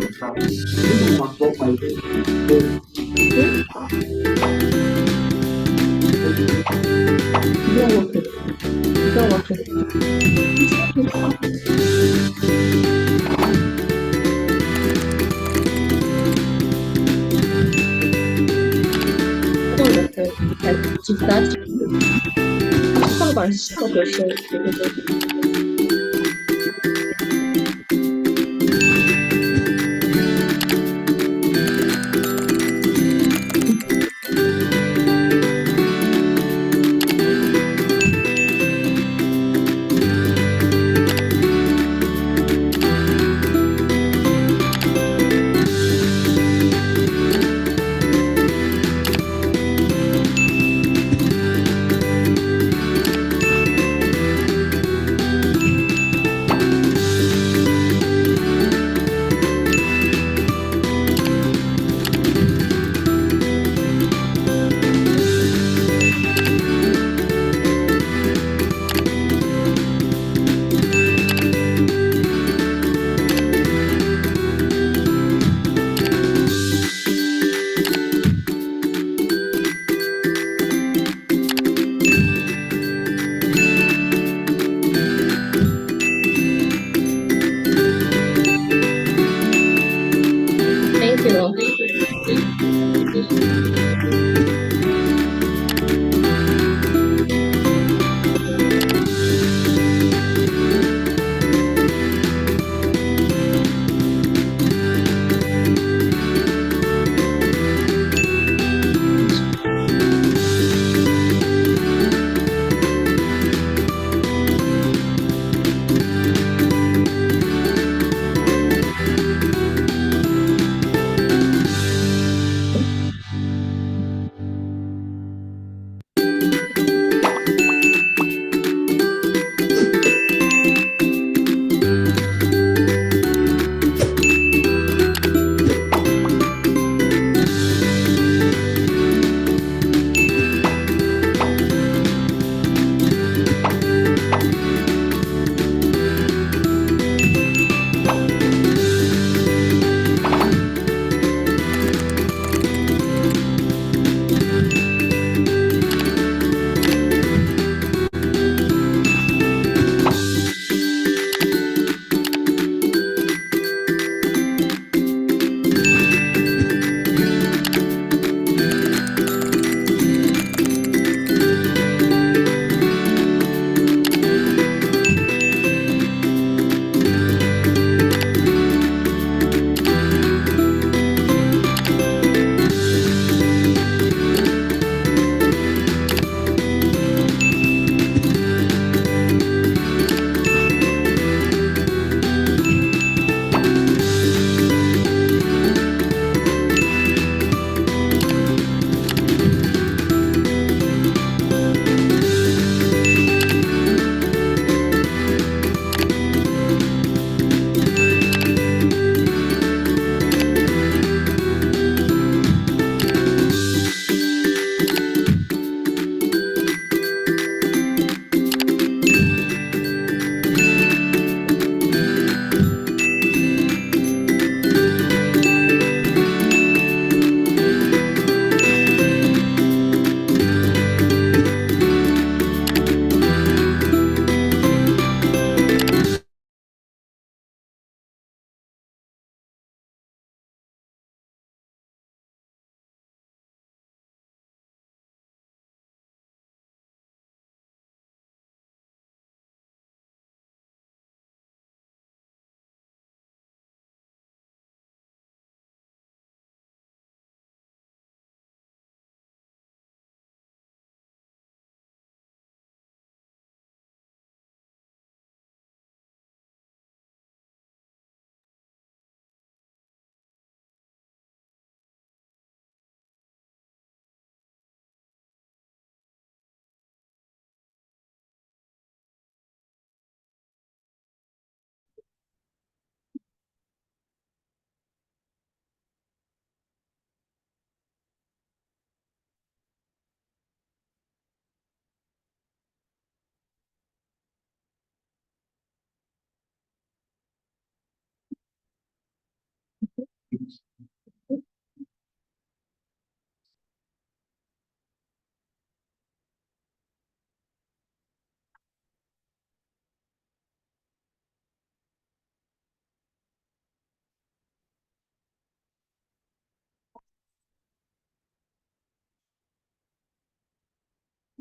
기가 막혀. 그런 것 같아. 진짜 식당도 안 시켜 몇 시에 땡큐.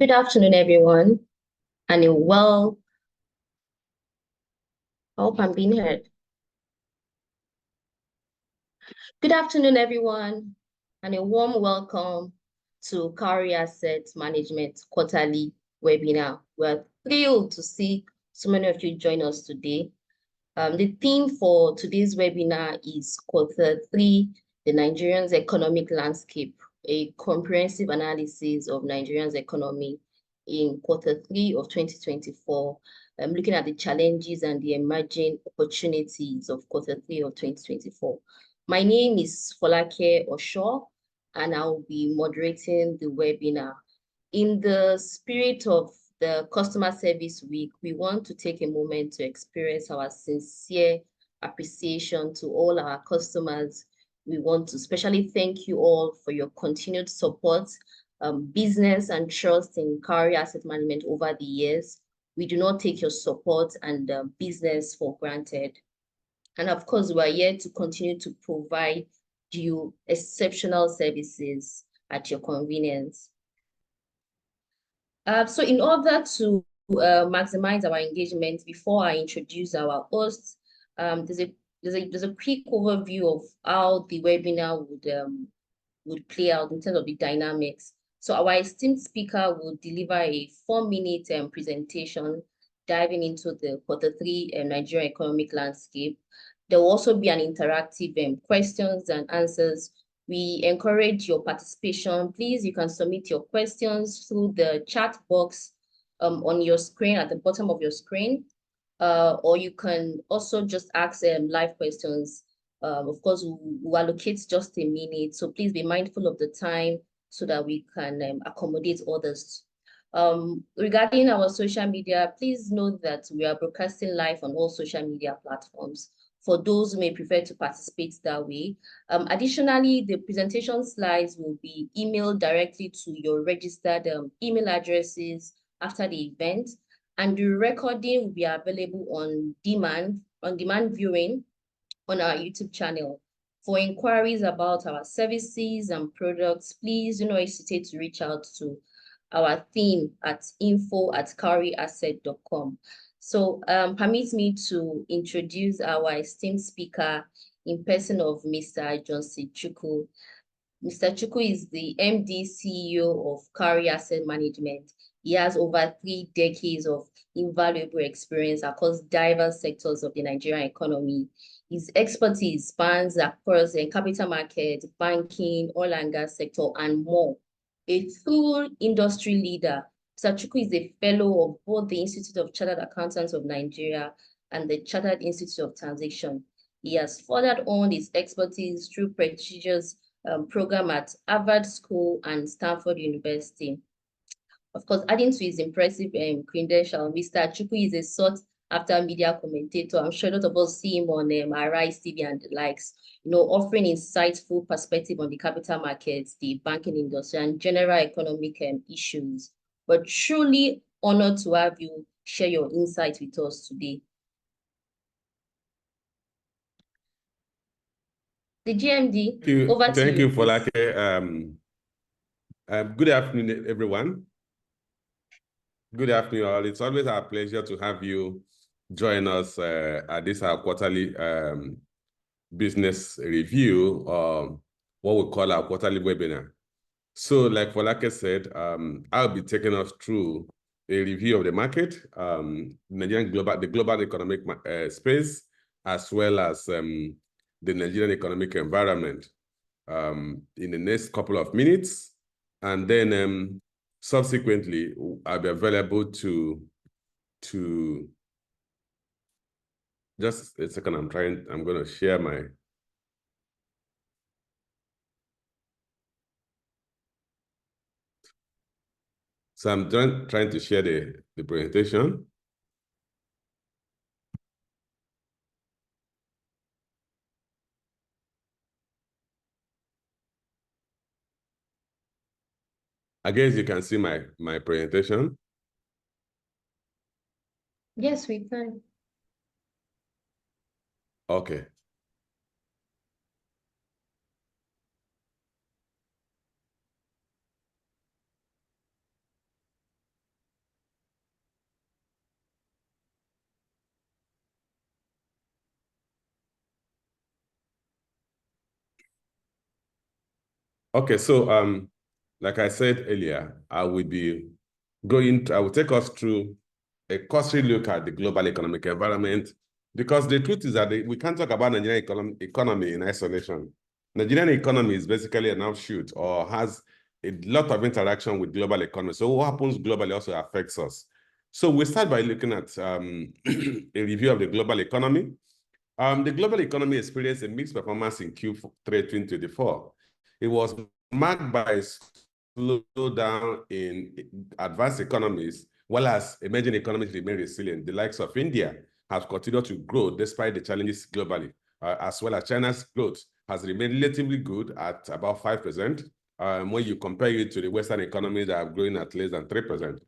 Good afternoon, everyone, and I hope I'm being heard. Good afternoon, everyone, and a warm welcome to Cowrie Asset Management Quarterly Webinar. We're thrilled to see so many of you join us today. The theme for today's webinar is Quarter 3, the Nigerian's Economic Landscape, a comprehensive analysis of Nigerian's economy in Quarter 3 of 2024, looking at the challenges and the emerging opportunities of Quarter 3 of 2024. My name is Folake Osho, and I'll be moderating the webinar. In the spirit of the Customer Service Week, we want to take a moment to experience our sincere appreciation to all our customers. We want to especially thank you all for your continued support, business and trust in Cowrie Asset Management over the years. We do not take your support and business for granted. And of course, we are here to continue to provide you exceptional services at your convenience. So in order to maximize our engagement, before I introduce our hosts, there's a quick overview of how the webinar would play out in terms of the dynamics. So our esteemed speaker will deliver a 4-minute presentation diving into the Quarter 3 Nigerian economic landscape. There will also be an interactive questions and answers. We encourage your participation. Please, you can submit your questions through the chat box on your screen, at the bottom of your screen, or you can also just ask live questions. Of course, we'll allocate just a minute, so please be mindful of the time so that we can accommodate others. Regarding our social media, please note that we are broadcasting live on all social media platforms for those who may prefer to participate that way. Additionally, the presentation slides will be emailed directly to your registered email addresses after the event, and the recording will be available on demand viewing on our YouTube channel. For inquiries about our services and products, please do not hesitate to reach out to our team at info@cowrieasset.com. So permit me to introduce our esteemed speaker in person of Mr. Johnson Chukwu. Mr. Chukwu is the MD CEO of Cowrie Asset Management. He has over 3 decades of invaluable experience across diverse sectors of the Nigerian economy. His expertise spans across the capital market, banking, oil and gas sector, and more. A true industry leader, Mr. Chukwu is a fellow of both the Institute of Chartered Accountants of Nigeria and the Chartered Institute of Taxation. He has furthered on his expertise through prestigious program at Harvard School and Stanford University. Of course, adding to his impressive credential, Mr. Chukwu is a sought-after media commentator. I'm sure a lot of us see him on Arise TV and the likes, offering insightful perspective on the capital markets, the banking industry, and general economic issues. We're truly honored to have you share your insights with us today. The GMD, over to you. Thank you, Folake. Good afternoon, everyone. Good afternoon, all. It's always our pleasure to have you join us at this our quarterly business review, what we call our quarterly webinar. So, like Folake said, I'll be taking us through a review of the market, the global economic space, as well as the Nigerian economic environment in the next couple of minutes. And then subsequently, I'll be available to just a second, I'm going to share my. So I'm trying to share the presentation. I guess you can see my presentation. Yes, we can. Okay. Okay, so like I said earlier, I will take us through a cursory look at the global economic environment, because the truth is that we can't talk about Nigerian economy in isolation. Nigerian economy is basically an offshoot or has a lot of interaction with global economy. So what happens globally also affects us. So we start by looking at a review of the global economy. The global economy experienced a mixed performance in Q3 2024. It was marked by a slowdown in advanced economies, while as emerging economies remain resilient. The likes of India have continued to grow despite the challenges globally, as well as China's growth has remained relatively good at about 5%, when you compare it to the Western economies that are growing at less than 3%.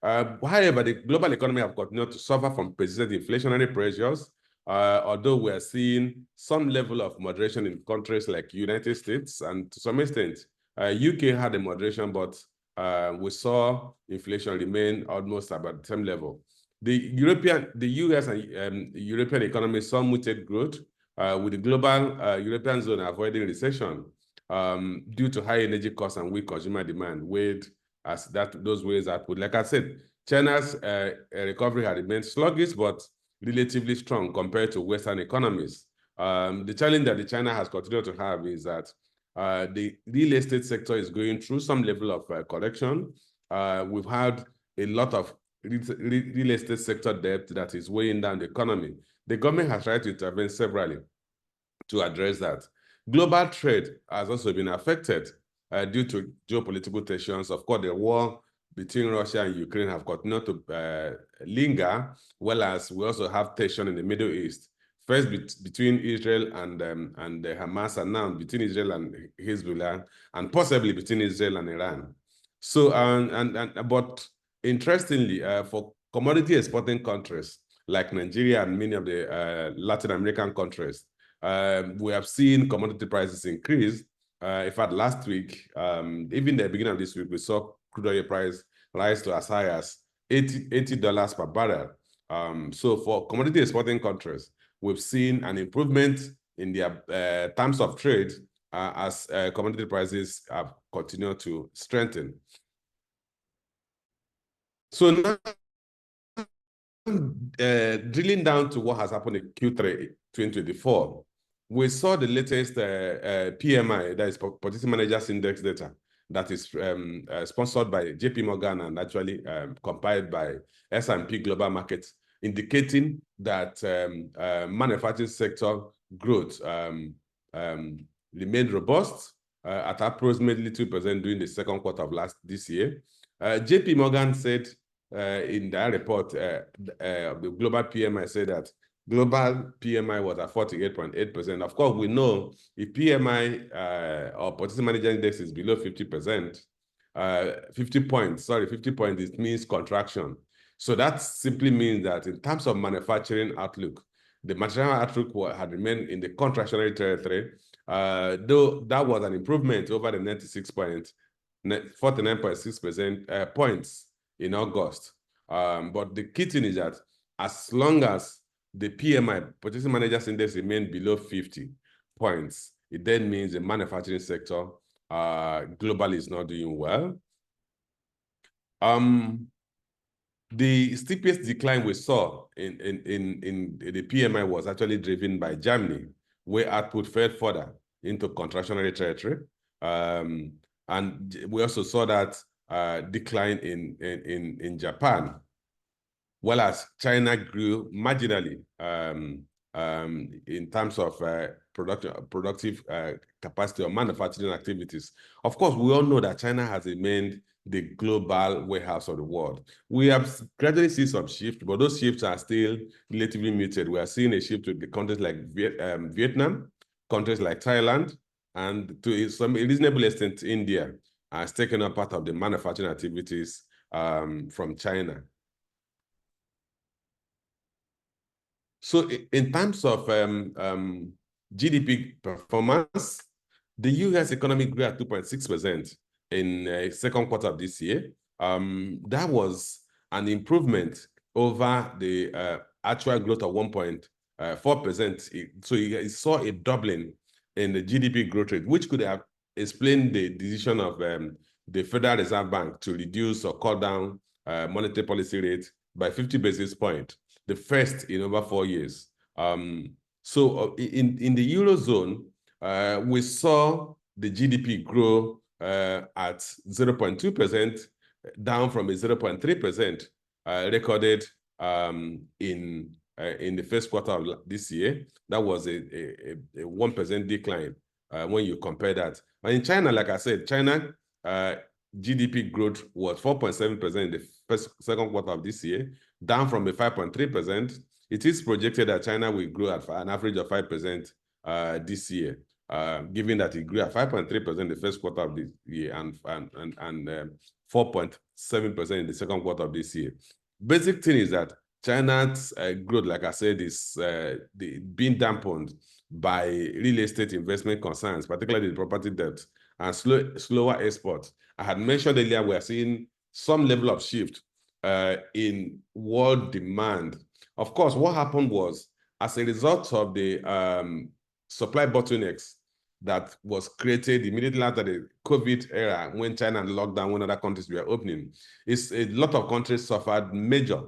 However, the global economy have continued to suffer from persistent inflationary pressures, although we are seeing some level of moderation in countries like United States, and to some extent, UK had a moderation, but we saw inflation remain almost about the same level. The US and European economies saw muted growth, with the global European zone avoiding recession due to high energy costs and weak consumer demand, weighed as those ways output. Like I said, China's recovery had remained sluggish, but relatively strong compared to Western economies. The challenge that China has continued to have is that the real estate sector is going through some level of correction. We've had a lot of real estate sector debt that is weighing down the economy. The government has tried to intervene severally to address that. Global trade has also been affected due to geopolitical tensions. Of course, the war between Russia and Ukraine have continued to linger, well as we also have tension in the Middle East. First between Israel and Hamas, and now between Israel and Hezbollah, and possibly between Israel and Iran. So, but interestingly, for commodity exporting countries like Nigeria and many of the Latin American countries, we have seen commodity prices increase. In fact, last week, even the beginning of this week, we saw crude oil price rise to as high as $80 per barrel. So for commodity exporting countries, we've seen an improvement in their terms of trade as commodity prices have continued to strengthen. So now, drilling down to what has happened in Q3 2024, we saw the latest PMI, that is Purchasing Managers Index data, that is sponsored by JP Morgan and actually compiled by S&P Global Markets, indicating that manufacturing sector growth remained robust at approximately 2% during the second quarter of this year. JP Morgan said in their report, the global PMI said that global PMI was at 48.8%. Of course, we know if PMI or Purchasing Manager Index is below 50%, 50 points, it means contraction. So that simply means that in terms of manufacturing outlook, the manufacturing outlook had remained in the contractionary territory, though that was an improvement over the 49.6% points in August. But the key thing is that as long as the PMI, Purchasing Managers Index, remain below 50 points, it then means the manufacturing sector globally is not doing well. The steepest decline we saw in the PMI was actually driven by Germany, where output fell further into contractionary territory. And we also saw that decline in Japan, whereas China grew marginally in terms of productive capacity or manufacturing activities. Of course, we all know that China has remained the global warehouse of the world. We have gradually seen some shift, but those shifts are still relatively muted. We are seeing a shift to the countries like Vietnam, countries like Thailand, and to some reasonable extent, India has taken up part of the manufacturing activities from China. So in terms of GDP performance, the US economy grew at 2.6% in the second quarter of this year. That was an improvement over the actual growth of 1.4%. So it saw a doubling in the GDP growth rate, which could have explained the decision of the Federal Reserve Bank to reduce or cut down monetary policy rate by 50 basis points, the first in over 4 years. So in the Eurozone, we saw the GDP grow at 0.2%, down from a 0.3% recorded in the first quarter of this year. That was a 1% decline when you compare that. And in China, like I said, China GDP growth was 4.7% in the second quarter of this year, down from a 5.3%. It is projected that China will grow at an average of 5% this year, given that it grew at 5.3% in the first quarter of this year and 4.7% in the second quarter of this year. Basic thing is that China's growth, like I said, is being dampened by real estate investment concerns, particularly the property debt and slower exports. I had mentioned earlier, we are seeing some level of shift in world demand. Of course, what happened was, as a result of the supply bottlenecks that was created immediately after the COVID era, when China locked down, when other countries were opening, a lot of countries suffered major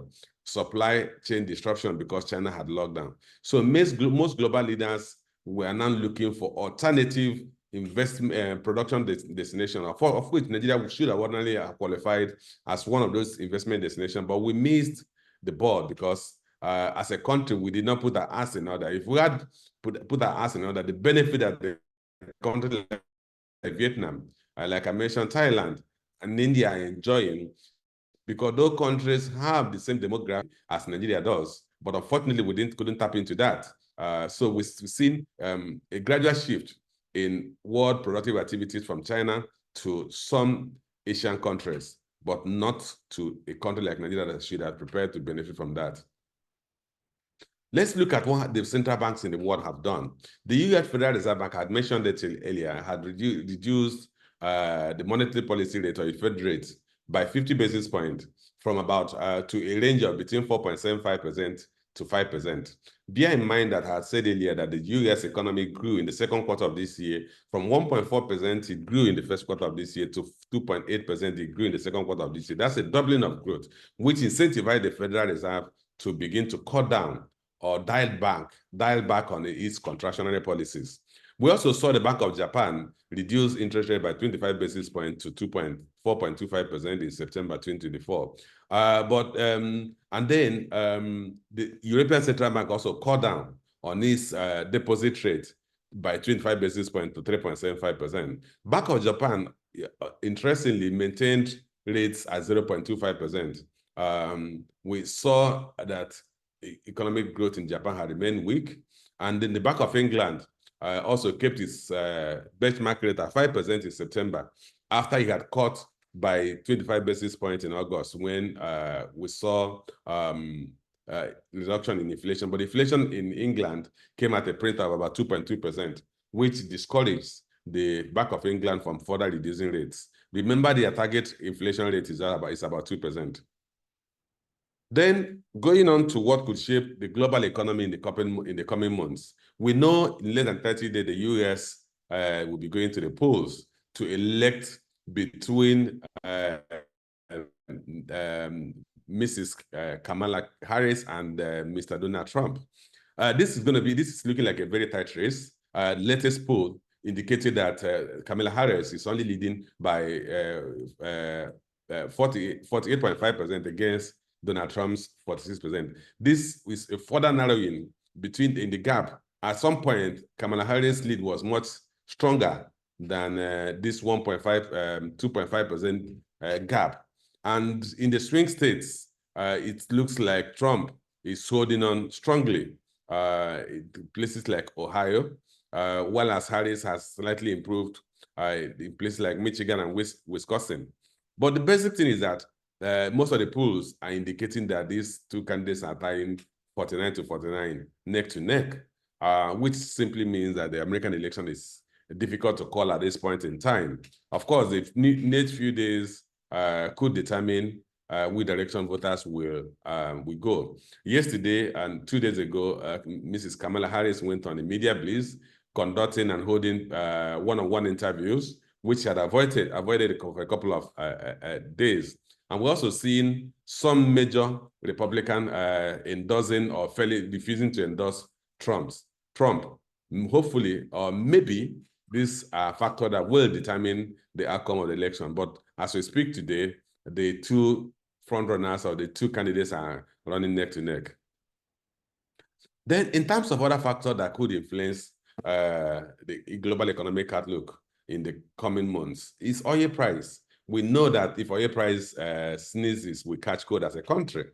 supply chain disruption because China had locked down. So most global leaders were now looking for alternative investment production destination, of which Nigeria should have ordinarily qualified as one of those investment destinations, but we missed the board because as a country, we did not put our ass in order. If we had put our ass in order, the benefit that the country like Vietnam, like I mentioned, Thailand and India are enjoying, because those countries have the same demographic as Nigeria does, but unfortunately we couldn't tap into that. So we've seen a gradual shift in world productive activities from China to some Asian countries, but not to a country like Nigeria that should have prepared to benefit from that. Let's look at what the central banks in the world have done. The US Federal Reserve Bank, had mentioned it earlier, had reduced the monetary policy rate, or the Fed rate, by 50 basis points from about to a range of between 4.75% to 5%. Bear in mind that I had said earlier that the US economy grew in the second quarter of this year from 1.4%, it grew in the first quarter of this year, to 2.8%, it grew in the second quarter of this year. That's a doubling of growth, which incentivized the Federal Reserve to begin to cut down or dial back on its contractionary policies. We also saw the Bank of Japan reduce interest rate by 25 basis points to 4.25% in September 2024. And then the European Central Bank also cut down on its deposit rate by 25 basis points to 3.75%. Bank of Japan, interestingly, maintained rates at 0.25%. We saw that economic growth in Japan had remained weak. And then the Bank of England also kept its benchmark rate at 5% in September, after it had cut by 25 basis points in August, when we saw reduction in inflation. But inflation in England came at a rate of about 2.2%, which discouraged the Bank of England from further reducing rates. Remember, their target inflation rate is about 2%. Then going on to what could shape the global economy in the coming months, we know in less than 30 days, the US will be going to the polls to elect between Mrs. Kamala Harris and Mr. Donald Trump. This is looking like a very tight race. Latest poll indicated that Kamala Harris is only leading by 48.5% against Donald Trump's 46%. This is a further narrowing in the gap. At some point, Kamala Harris' lead was much stronger than this 2.5% gap. And in the swing states, it looks like Trump is holding on strongly. Places like Ohio, while as Harris has slightly improved in places like Michigan and Wisconsin. But the basic thing is that most of the polls are indicating that these two candidates are tying 49 to 49, neck to neck, which simply means that the American election is difficult to call at this point in time. Of course, the next few days could determine which direction voters will go. Yesterday and 2 days ago, Mrs. Kamala Harris went on a media blitz, conducting and holding one-on-one interviews which had avoided for a couple of days. And we're also seeing some major Republican endorsing or refusing to endorse Trump. Hopefully, or maybe this factor that will determine the outcome of the election. But as we speak today, the two frontrunners or the two candidates are running neck to neck. Then, in terms of other factors that could influence the global economic outlook in the coming months, is oil price. We know that if oil price sneezes, we catch cold as a country.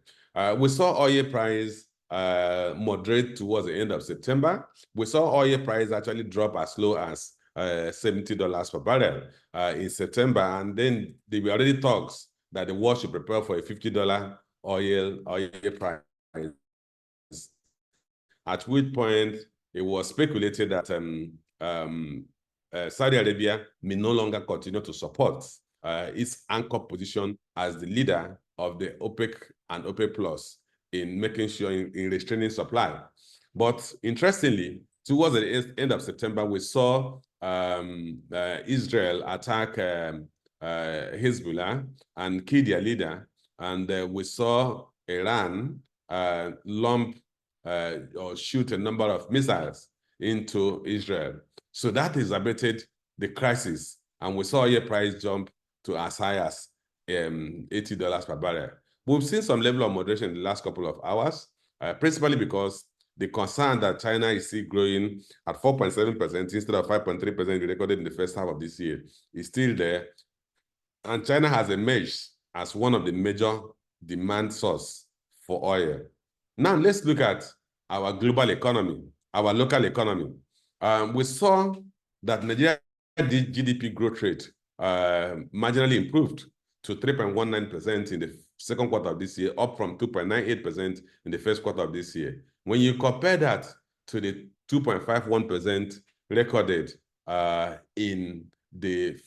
We saw oil price moderate towards the end of September. We saw oil price actually drop as low as $70 per barrel in September. And then there were already talks that the world should prepare for a $50 oil price. At which point it was speculated that Saudi Arabia may no longer continue to support its anchor position as the leader of the OPEC and OPEC Plus in making sure in restraining supply. But interestingly, towards the end of September, we saw Israel attack Hezbollah and kill their leader. And we saw Iran or shoot a number of missiles into Israel. So that exacerbated the crisis. And we saw oil price jump to as high as $80 per barrel. We've seen some level of moderation in the last couple of hours, principally because the concern that China is still growing at 4.7% instead of 5.3% recorded in the first half of this year is still there. And China has emerged as one of the major demand sources for oil. Now, let's look at our global economy, our local economy. We saw that Nigeria GDP growth rate marginally improved to 3.19% in the second quarter of this year, up from 2.98% in the first quarter of this year. When you compare that to the 2.51% recorded in the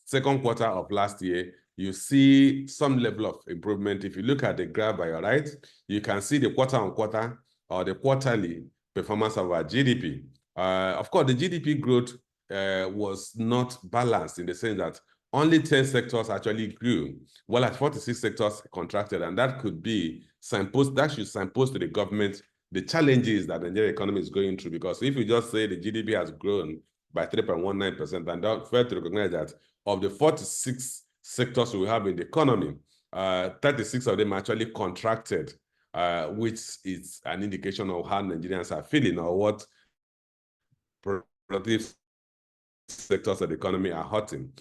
second quarter of last year, you see some level of improvement. If you look at the graph by your right, you can see the quarter-on-quarter or the quarterly performance of our GDP. Of course, the GDP growth was not balanced in the sense that only 10 sectors actually grew, while at 46 sectors contracted, and that could be signpost, that should signpost to the government the challenges that the Nigerian economy is going through. Because if you just say the GDP has grown by 3.19%, and don't fail to recognize that of the 46 sectors we have in the economy, 36 of them actually contracted, which is an indication of how Nigerians are feeling or what productive sectors of the economy are hurting.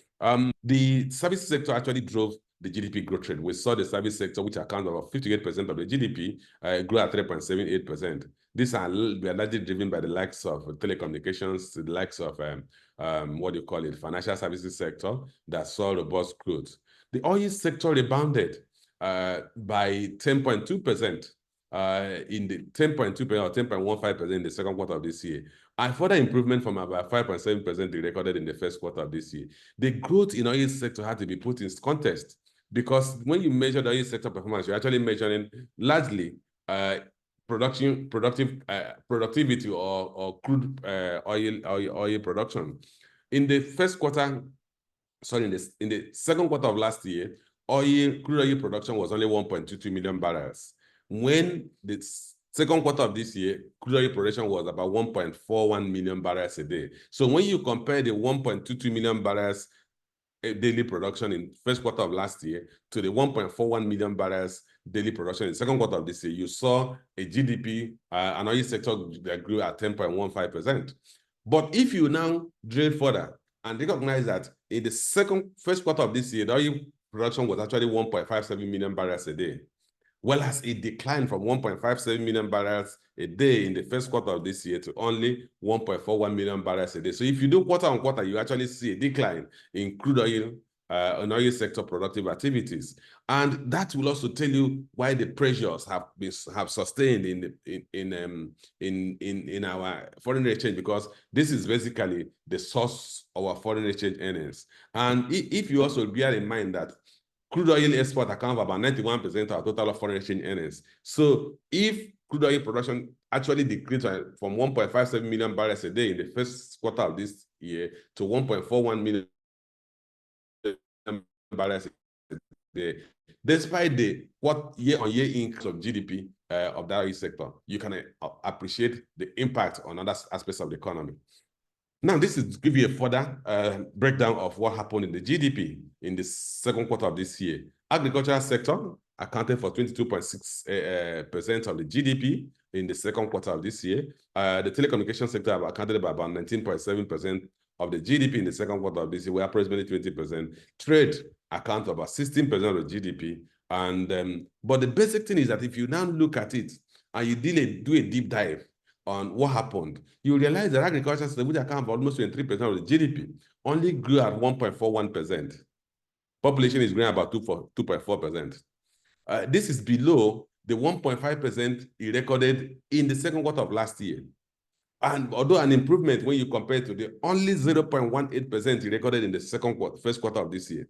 The service sector actually drove the GDP growth rate. We saw the service sector, which accounts for 58% of the GDP, grew at 3.78%. These are largely driven by the likes of telecommunications, the likes of what do you call it, financial services sector that saw robust growth. The oil sector rebounded by 10.2%. In the 10.2% or 10.15% in the second quarter of this year, and further improvement from about 5.7% recorded in the first quarter of this year. The growth in oil sector had to be put in context, because when you measure the oil sector performance, you're actually measuring largely productivity or crude oil production. In the first quarter, sorry, in the second quarter of last year, crude oil production was only 1.22 million barrels. When the second quarter of this year, crude oil production was about 1.41 million barrels a day. So when you compare the 1.22 million barrels daily production in first quarter of last year to the 1.41 million barrels daily production in the second quarter of this year, you saw a GDP, an oil sector that grew at 10.15%. But if you now drill further and recognize that in the first quarter of this year, the oil production was actually 1.57 million barrels a day, whereas it declined from 1.57 million barrels a day in the first quarter of this year to only 1.41 million barrels a day. So if you do quarter on quarter, you actually see a decline in crude oil and oil sector productive activities. And that will also tell you why the pressures have sustained in our foreign exchange, because this is basically the source of our foreign exchange earnings. And if you also bear in mind that crude oil export account for about 91% of our total of foreign exchange earnings. So if crude oil production actually decreased from 1.57 million barrels a day in the first quarter of this year to 1.41 million barrels a day. Despite the year-on-year increase of GDP of that sector, you can appreciate the impact on other aspects of the economy. Now, this is to give you a further breakdown of what happened in the GDP in the second quarter of this year. Agricultural sector accounted for 22.6% of the GDP in the second quarter of this year. The telecommunication sector accounted for about 19.7% of the GDP in the second quarter of this year, where approximately 20%. Trade accounts for about 16% of the GDP. And but the basic thing is that if you now look at it and you do a deep dive on what happened, you realize that agriculture sector, which accounts for almost 23% of the GDP, only grew at 1.41%. Population is growing about 2.4%. This is below the 1.5% it recorded in the second quarter of last year. And although an improvement when you compare it to the only 0.18% it recorded in the first quarter of this year.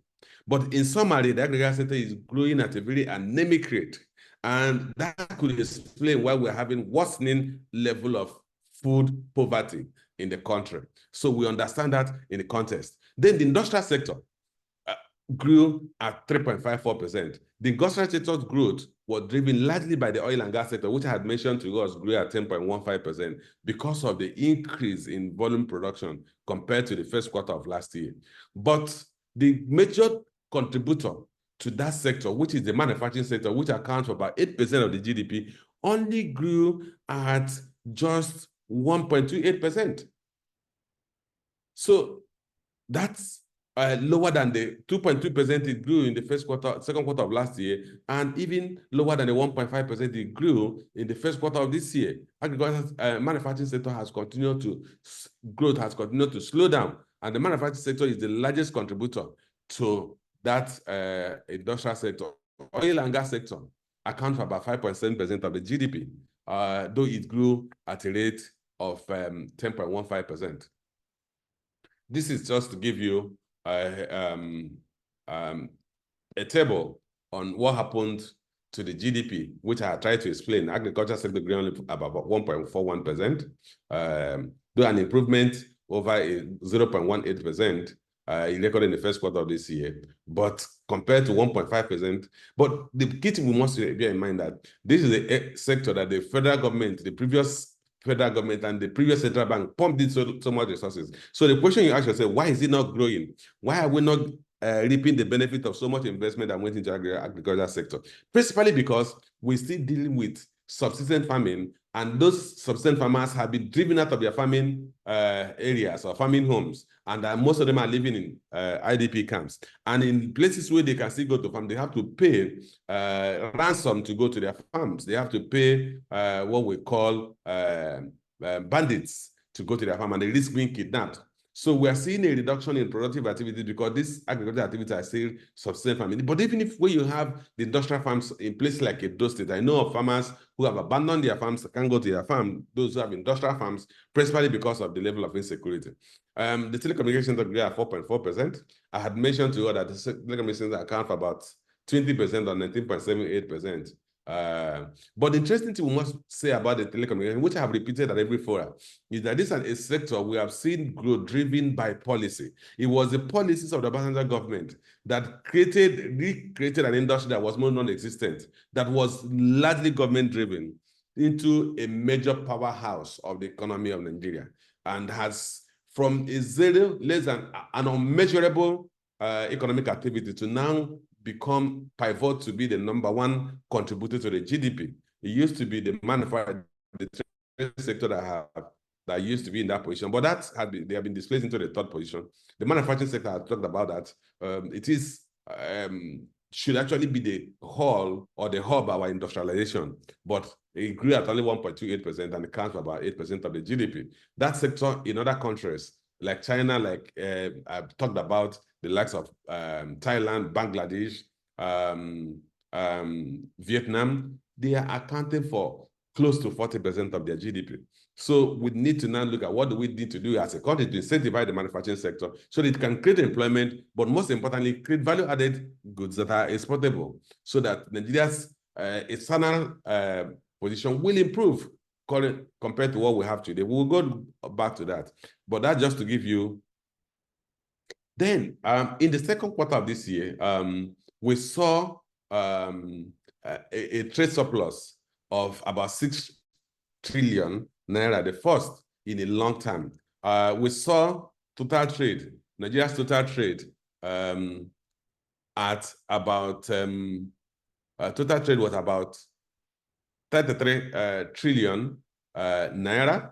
But in summary, the agriculture sector is growing at a very anemic rate. And that could explain why we're having worsening level of food poverty in the country. So we understand that in the context. Then the industrial sector grew at 3.54%. The industrial sector's growth was driven largely by the oil and gas sector, which I had mentioned to us grew at 10.15% because of the increase in volume production compared to the first quarter of last year. But the major contributor to that sector, which is the manufacturing sector, which accounts for about 8% of the GDP, only grew at just 1.28%. So that's lower than the 2.2% it grew in the second quarter of last year, and even lower than the 1.5% it grew in the first quarter of this year. Agriculture manufacturing sector growth has continued to slow down, and the manufacturing sector is the largest contributor to that industrial sector. Oil and gas sector accounts for about 5.7% of the GDP, though it grew at a rate of 10.15%. This is just to give you a table on what happened to the GDP, which I tried to explain. Agriculture sector grew only about 1.41%, though an improvement over 0.18% recorded in the first quarter of this year, but compared to 1.5%. But the key thing we must bear in mind that this is a sector that the federal government, the previous federal government and the previous central bank pumped in so much resources. So the question you ask yourself, why is it not growing? Why are we not reaping the benefit of so much investment that went into the agricultural sector? Principally because we're still dealing with subsistence farming, and those subsistence farmers have been driven out of their farming areas or farming homes, and most of them are living in IDP camps. And in places where they can still go to farm, they have to pay ransom to go to their farms. They have to pay what we call bandits to go to their farm, and they risk being kidnapped. So we are seeing a reduction in productive activity because these agricultural activities are still subsistence farming. But even if when you have the industrial farms in places like Edo State, I know of farmers who have abandoned their farms, can't go to their farm, those who have industrial farms, principally because of the level of insecurity. The telecommunications sector grew at 4.4%. I had mentioned to you that the telecommunications account for about 20% or 19.78%. But the interesting thing we must say about the telecommunication, which I have repeated at every forum, is that this is a sector we have seen growth driven by policy. It was the policies of the Obasanjo government that recreated an industry that was more non-existent, that was largely government-driven, into a major powerhouse of the economy of Nigeria, and has from a zero, less than an unmeasurable economic activity to now become pivot to be the #1 contributor to the GDP. It used to be the manufacturing sector that used to be in that position, but they have been displaced into the third position. The manufacturing sector, I talked about that. Should actually be the hall or the hub of our industrialization, but it grew at only 1.28% and accounts for about 8% of the GDP. That sector in other countries like China, like I've talked about, the likes of Thailand, Bangladesh, Vietnam, they are accounting for close to 40% of their GDP. So we need to now look at what do we need to do as a country to incentivize the manufacturing sector so that it can create employment, but most importantly, create value-added goods that are exportable so that Nigeria's external position will improve compared to what we have today. We'll go back to that. But that's just to give you Then in the second quarter of this year, we saw a trade surplus of about 6 trillion naira, the first in a long time. We saw total trade, Nigeria's total trade at about, total trade was about 33 trillion naira.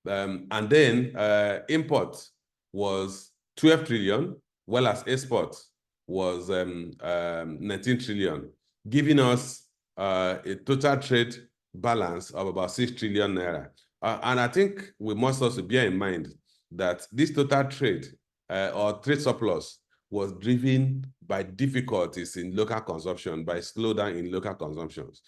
And then import was 12 trillion, while as export was 19 trillion, giving us a total trade balance of about 6 trillion naira. And I think we must also bear in mind that this total trade or trade surplus was driven by difficulties in local consumption, by slowdown in local consumptions,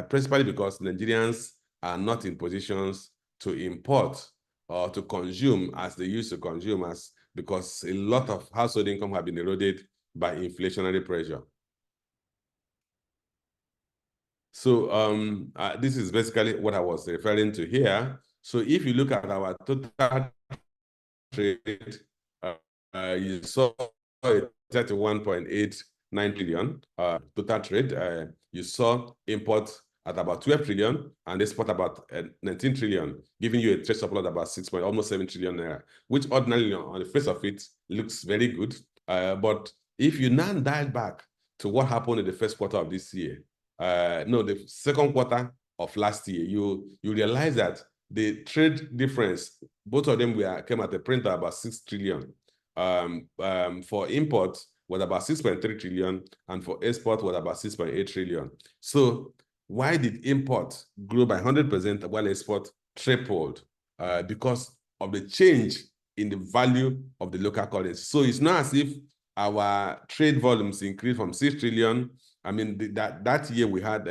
principally because Nigerians are not in positions to import or to consume as they used to consume, because a lot of household income have been eroded by inflationary pressure. So this is basically what I was referring to here. So if you look at our total trade, you saw 31.89 trillion total trade. You saw import at about 12 trillion and export about 19 trillion, giving you a trade surplus about almost 7 trillion naira, which ordinarily on the face of it looks very good. But if you now dial back to what happened in the first quarter of this year, no, the second quarter of last year, you realize that the trade difference, both of them came at a print of about 6 trillion. For import was about 6.3 trillion, and for export was about 6.8 trillion. So why did import grow by 100% while export tripled? Because of the change in the value of the local currency. So it's not as if our trade volumes increased from 6 trillion. I mean, that year we had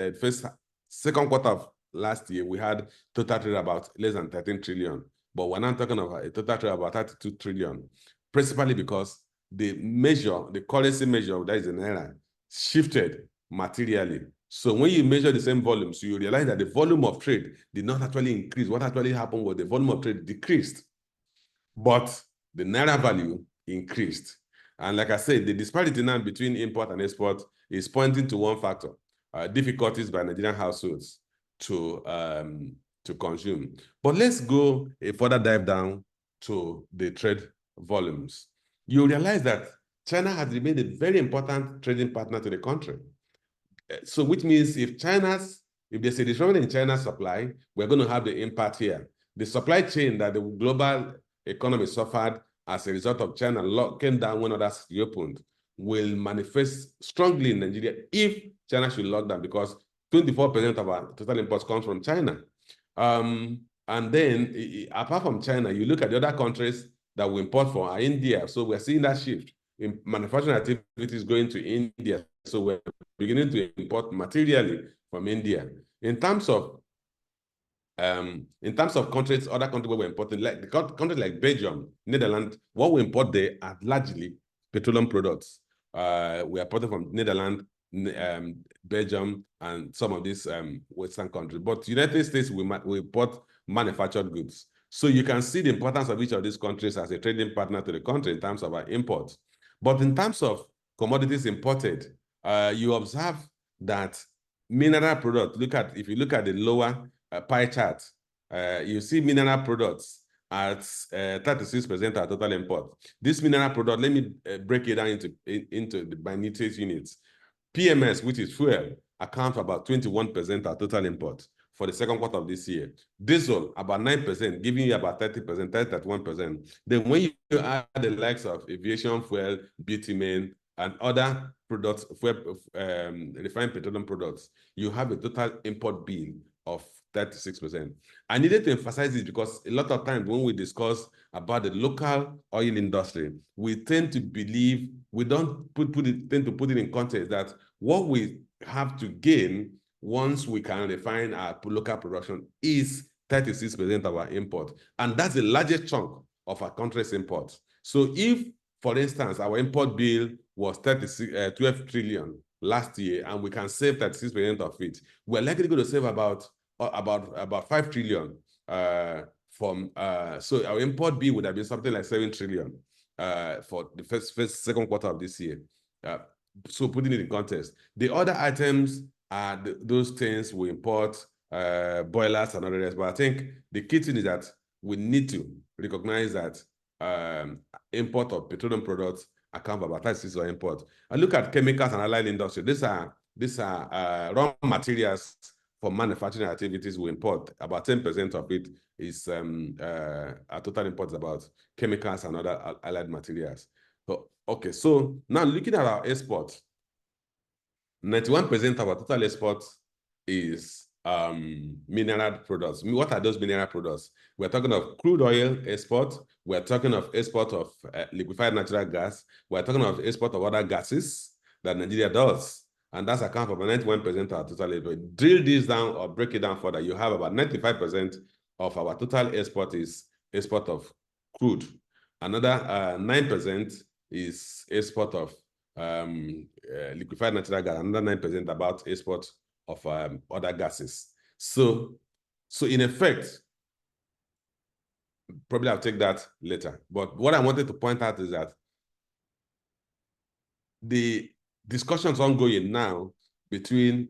second quarter of last year, we had total trade about less than 13 trillion. But we're not talking about a total trade about 32 trillion, principally because the currency measure, that is the naira, shifted materially. So when you measure the same volumes, you realize that the volume of trade did not actually increase. What actually happened was the volume of trade decreased, but the naira value increased. And like I said, the disparity now between import and export is pointing to one factor: difficulties by Nigerian households to consume. But let's go a further dive down to the trade volumes. You realize that China has remained a very important trading partner to the country. So which means if there's a disruption in China's supply, we're going to have the impact here. The supply chain that the global economy suffered as a result of China locking down when others reopened will manifest strongly in Nigeria if China should lock down, because 24% of our total imports comes from China. And then apart from China, you look at the other countries that we import for are India. So we're seeing that shift in manufacturing activities going to India. So we're beginning to import materially from India. In terms of countries, other countries where we're importing, like the countries like Belgium, Netherlands, what we import there are largely petroleum products. We are importing from Netherlands, Belgium, and some of these Western countries. But United States, we import manufactured goods. So you can see the importance of each of these countries as a trading partner to the country in terms of our imports. But in terms of commodities imported, you observe that mineral products, if you look at the lower pie chart, you see mineral products at 36% of total import. This mineral product, let me break it down into the minute units. PMS, which is fuel, accounts for about 21% of total import for the second quarter of this year. Diesel, about 9%, giving you about 30%, 31%. Then when you add the likes of aviation fuel, bitumen, and other products, refined petroleum products, you have a total import bill of 36%. I needed to emphasize this because a lot of times when we discuss about the local oil industry, we tend to believe, we don't tend to put it in context that what we have to gain once we can refine our local production is 36% of our import. And that's the largest chunk of our country's imports. So if, for instance, our import bill was 12 trillion last year, and we can save 36% of it, we're likely going to save about 5 trillion so our import bill would have been something like 7 trillion. for the second quarter of this year. So putting it in context, the other items are those things we import, boilers and other. But I think the key thing is that we need to recognize that import of petroleum products account for about 36% of import. And look at chemicals and allied industry. These are raw materials for manufacturing activities we import. About 10% of it is our total import is about chemicals and other allied materials. So, okay, so now looking at our exports, 91% of our total exports is mineral products. What are those mineral products? We're talking of crude oil export. We're talking of export of liquefied natural gas. We're talking of export of other gases that Nigeria does. And that's account for about 91% of our total export. Drill this down or break it down further. You have about 95% of our total export is export of crude. Another 9% is export of liquefied natural gas. Another 9% about export of other gases. So in effect, probably I'll take that later. But what I wanted to point out is that the discussions ongoing now between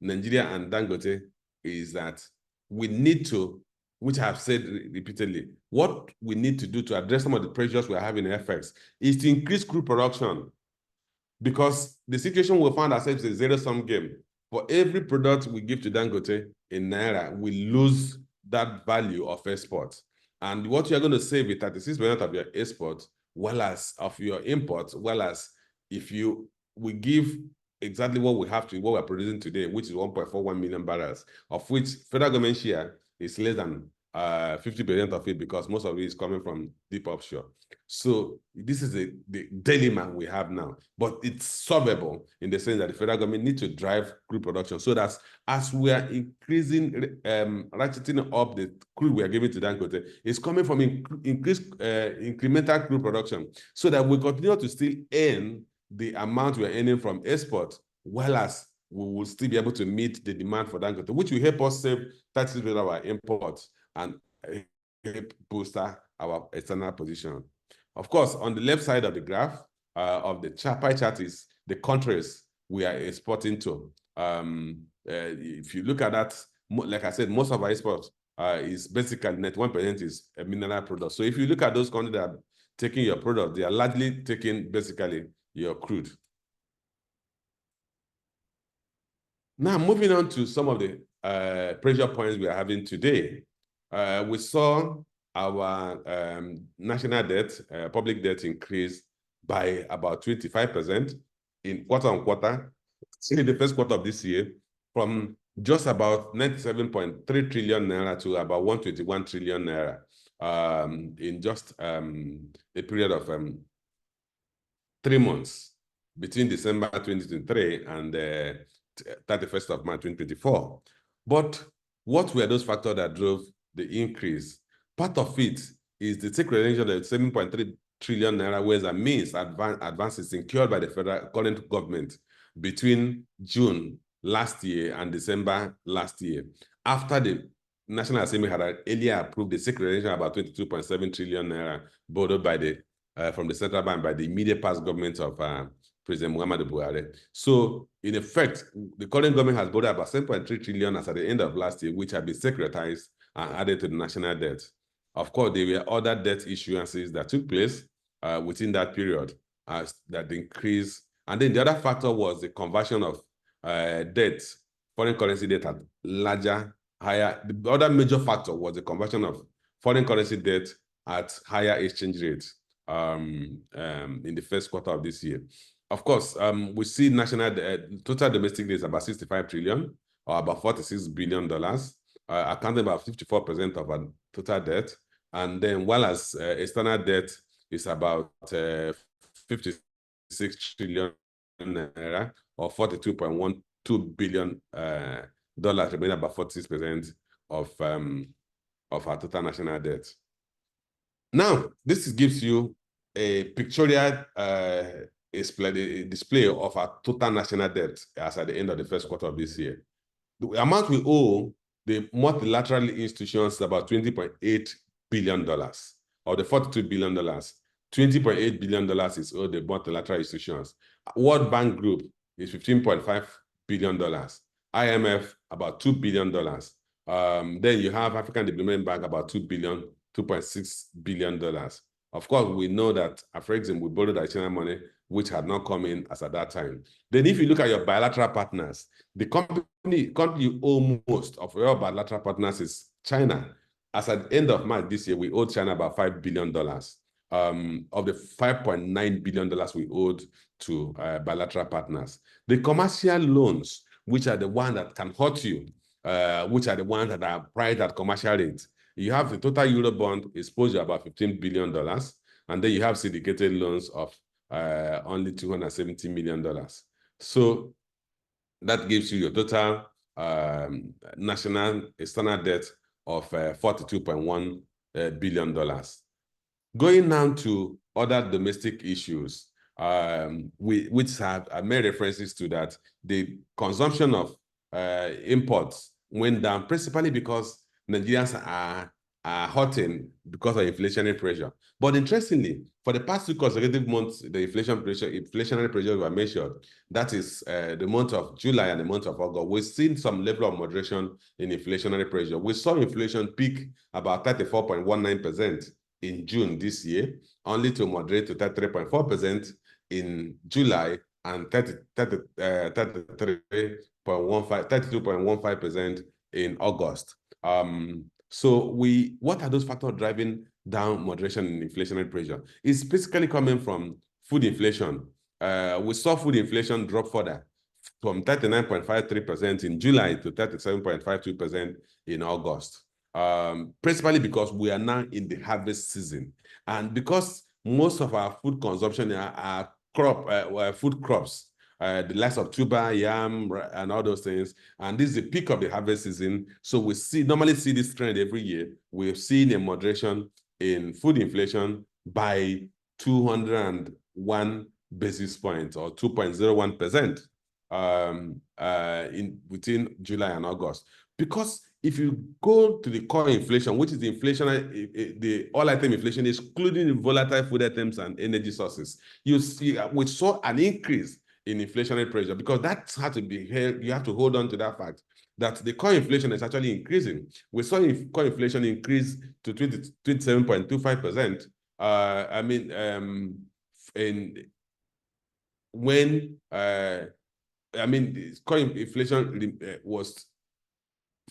Nigeria and Dangote is that we need to, which I have said repeatedly, what we need to do to address some of the pressures we are having in FX is to increase crude production, because the situation we found ourselves is a zero-sum game. For every product we give to Dangote in Naira, we lose that value of export. And what you're going to save with 36% of your export, well as of your imports, well as if we give exactly what we have to, what we're producing today, which is 1.41 million barrels, of which federal government share is less than 50% of it, because most of it is coming from deep offshore. So this is the dilemma we have now, but it's solvable in the sense that the federal government needs to drive crude production, so that as we are increasing, ratcheting up the crude we are giving to Dangote, it's coming from increased incremental crude production, so that we continue to still earn the amount we are earning from export, well as we will still be able to meet the demand for Dangote, which will help us save 30% of our imports and help bolster our external position. Of course, on the left side of the graph of the pie chart is the countries we are exporting to. If you look at that, like I said, most of our exports is basically 91% is a mineral product. So if you look at those countries that are taking your product, they are largely taking basically your crude. Now, moving on to some of the pressure points we are having today. We saw our national debt, public debt increase by about 25% in quarter-on-quarter in the first quarter of this year, from just about 97.3 trillion naira to about 121 trillion naira in just a period of 3 months between December 2023 and 31st of March 2024. But what were those factors that drove the increase? Part of it is the securitization of 7.3 trillion naira ways and means advances incurred by the federal current government between June last year and December last year, after the National Assembly had earlier approved the securitization of about 22.7 trillion naira borrowed by the from the central bank by the immediate past government of President Muhammadu Buhari. So, in effect, the current government has borrowed about 7.3 trillion as at the end of last year, which have been securitized and added to the national debt. Of course, there were other debt issuances that took place within that period that increased. And then the other factor was the conversion of debt, foreign currency debt at larger, higher. The other major factor was the conversion of foreign currency debt at higher exchange rates in the first quarter of this year. Of course, we see national total domestic debt is about 65 trillion, or about $46 billion, accounting about 54% of our total debt. And then, while as external debt is about 56 trillion naira, or $42.12 billion, remaining about 46% of our total national debt. Now, this gives you a pictorial display of our total national debt as at the end of the first quarter of this year. The amount we owe the multilateral institutions is about $20.8 billion, or the $42 billion. $20.8 billion is owed the multilateral institutions. World Bank Group is $15.5 billion. IMF, about $2 billion. Then you have African Development Bank, about $2.6 billion. Of course, we know that, for example, we borrowed additional money, which had not come in as at that time. Then if you look at your bilateral partners, the country you owe most of your bilateral partners is China. As at the end of March this year, we owed China about $5 billion. Of the $5.9 billion we owed to bilateral partners. The commercial loans, which are the ones that can hurt you, which are the ones that are priced at commercial rates. You have the total Eurobond exposure about $15 billion, and then you have syndicated loans of only $270 million. So that gives you your total national external debt of $42.1 billion. Going now to other domestic issues, which have made references to that, the consumption of imports went down principally because Nigerians are hurting because of inflationary pressure. But interestingly, for the past 2 consecutive months, the inflationary pressure were measured. That is the month of July and the month of August. We've seen some level of moderation in inflationary pressure. We saw inflation peak about 34.19% in June this year, only to moderate to 33.4% in July and 32.15% in August. So what are those factors driving down moderation in inflationary pressure? It's basically coming from food inflation. We saw food inflation drop further from 39.53% in July to 37.52% in August. Principally because we are now in the harvest season. And because most of our food consumption are food crops, the likes of tuber, yam, and all those things. And this is the peak of the harvest season. So we normally see this trend every year. We've seen a moderation in food inflation by 201 basis points or 2.01% within July and August. Because if you go to the core inflation, which is the inflation, the all-item inflation, excluding the volatile food items and energy sources, you see we saw an increase in inflationary pressure, because that's had to be held. You have to hold on to that fact that the core inflation is actually increasing. We saw core inflation increase to 27.25%. Core inflation was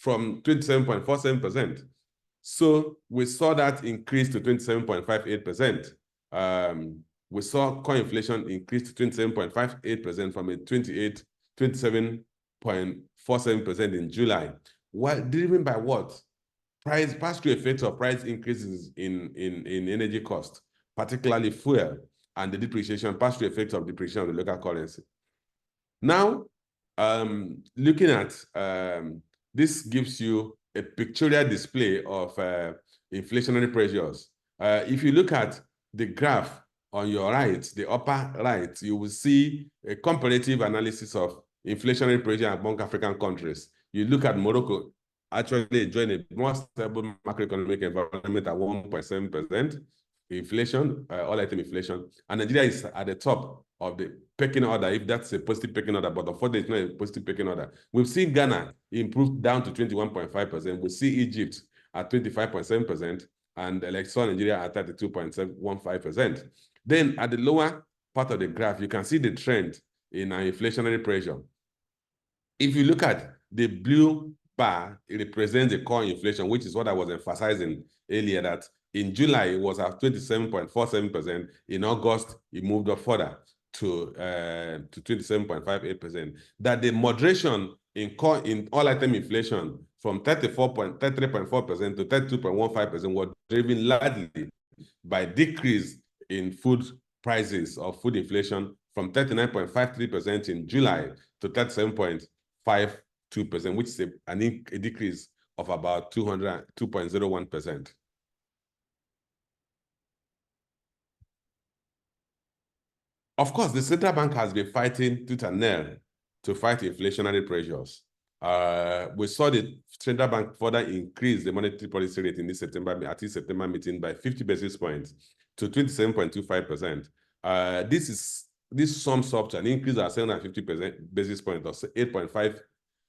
from 27.47%. So we saw that increase to 27.58%. We saw core inflation increase to 27.58% from a 27.47% in July. Driven by what? Pass-through effects of price increases in energy cost, particularly fuel, and the pass-through effects of depreciation of the local currency. Now, looking at this gives you a pictorial display of inflationary pressures. If you look at the graph on your right, the upper right, you will see a comparative analysis of inflationary pressure among African countries. You look at Morocco actually enjoying a more stable macroeconomic environment at 1.7% inflation, all-item inflation, and Nigeria is at the top of the pecking order, if that's a positive pecking order, but unfortunately it's not a positive pecking order. We've seen Ghana improve down to 21.5%. We see Egypt at 25.7%, and Nigeria at 32.15%. Then at the lower part of the graph, you can see the trend in our inflationary pressure. If you look at the blue bar, it represents the core inflation, which is what I was emphasizing earlier, that in July, it was at 27.47%. In August, it moved up further to 27.58%. That the moderation in all-item inflation from 33.4% to 32.15% was driven largely by decrease in food prices or food inflation from 39.53% in July to 37.52%, which is a decrease of about 2.01%. Of course, the central bank has been fighting tooth and nail to fight inflationary pressures. We saw the central bank further increase the monetary policy rate in this September meeting by 50 basis points to 27.25%. This sums up to an increase of 750 basis points, or 8.5,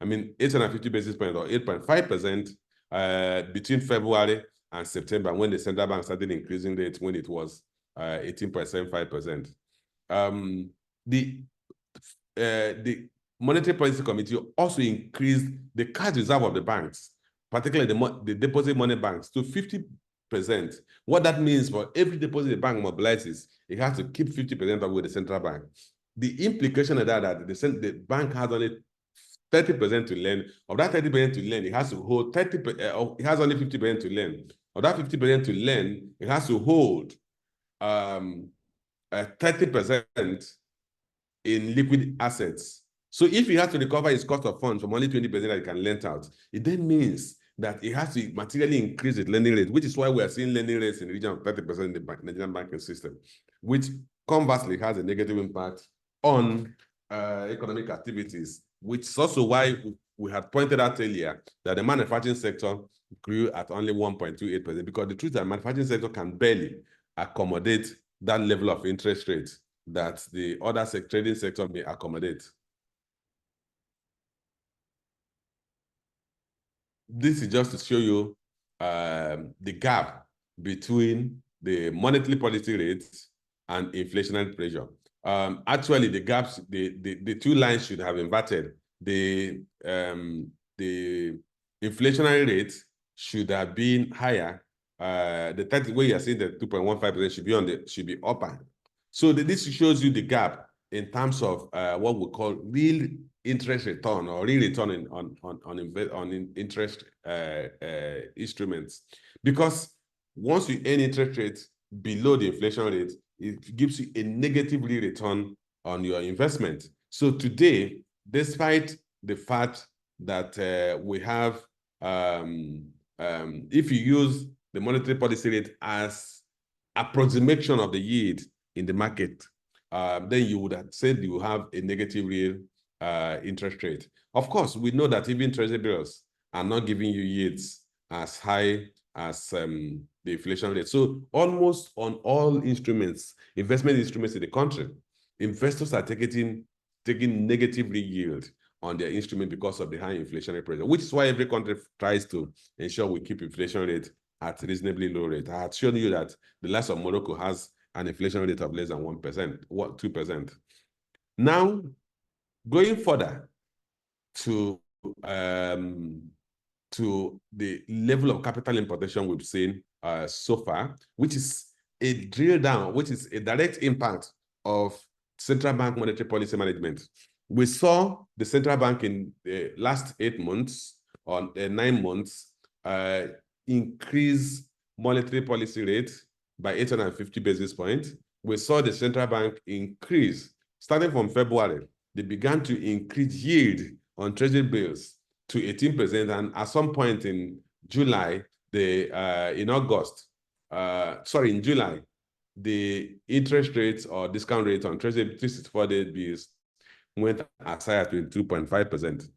850 basis points, or 8.5% between February and September, when the central bank started increasing rates, when it was 18.75%. The Monetary Policy Committee also increased the cash reserve of the banks, particularly the deposit money banks, to 50%. What that means, for every deposit the bank mobilizes, it has to keep 50% of with the central bank. The implication of that the bank has only 30% to lend. Of that 30% to lend, it has to hold 30%, it has only 50% to lend. Of that 50% to lend, it has to hold 30% in liquid assets. So if it has to recover its cost of funds from only 20% that it can lend out, it then means that it has to materially increase its lending rate, which is why we are seeing lending rates in the region of 30% in the Nigerian banking system, which conversely has a negative impact on economic activities, which is also why we had pointed out earlier that the manufacturing sector grew at only 1.28%, because the truth is that the manufacturing sector can barely accommodate that level of interest rates that the other trading sector may accommodate. This is just to show you the gap between the monetary policy rates and inflationary pressure. Actually, the gaps, the two lines should have inverted. The inflationary rate should have been higher. The 30 where you are seeing the 2.15% should be upper. So this shows you the gap in terms of what we call real interest return, or real return on interest instruments. Because once you earn interest rates below the inflation rate, it gives you a negative real return on your investment. So today, despite the fact that we have, if you use the monetary policy rate as approximation of the yield in the market, then you would have said you have a negative real interest rate. Of course, we know that even treasury bills are not giving you yields as high as the inflation rate. So almost on all instruments, investment instruments in the country, investors are taking negative real yield on their instrument because of the high inflationary pressure, which is why every country tries to ensure we keep inflation rate at a reasonably low rate. I had shown you that the likes of Morocco has an inflation rate of less than 1%, 2%. Now, going further to the level of capital importation we've seen so far, which is a drill down, which is a direct impact of central bank monetary policy management. We saw the central bank in the last 8 months or 9 months increase monetary policy rate by 850 basis points. We saw the central bank increase, starting from February, they began to increase yield on treasury bills to 18%, and at some point in July, in July, the interest rates or discount rates on treasury 364-day bills went as high as 22.5%.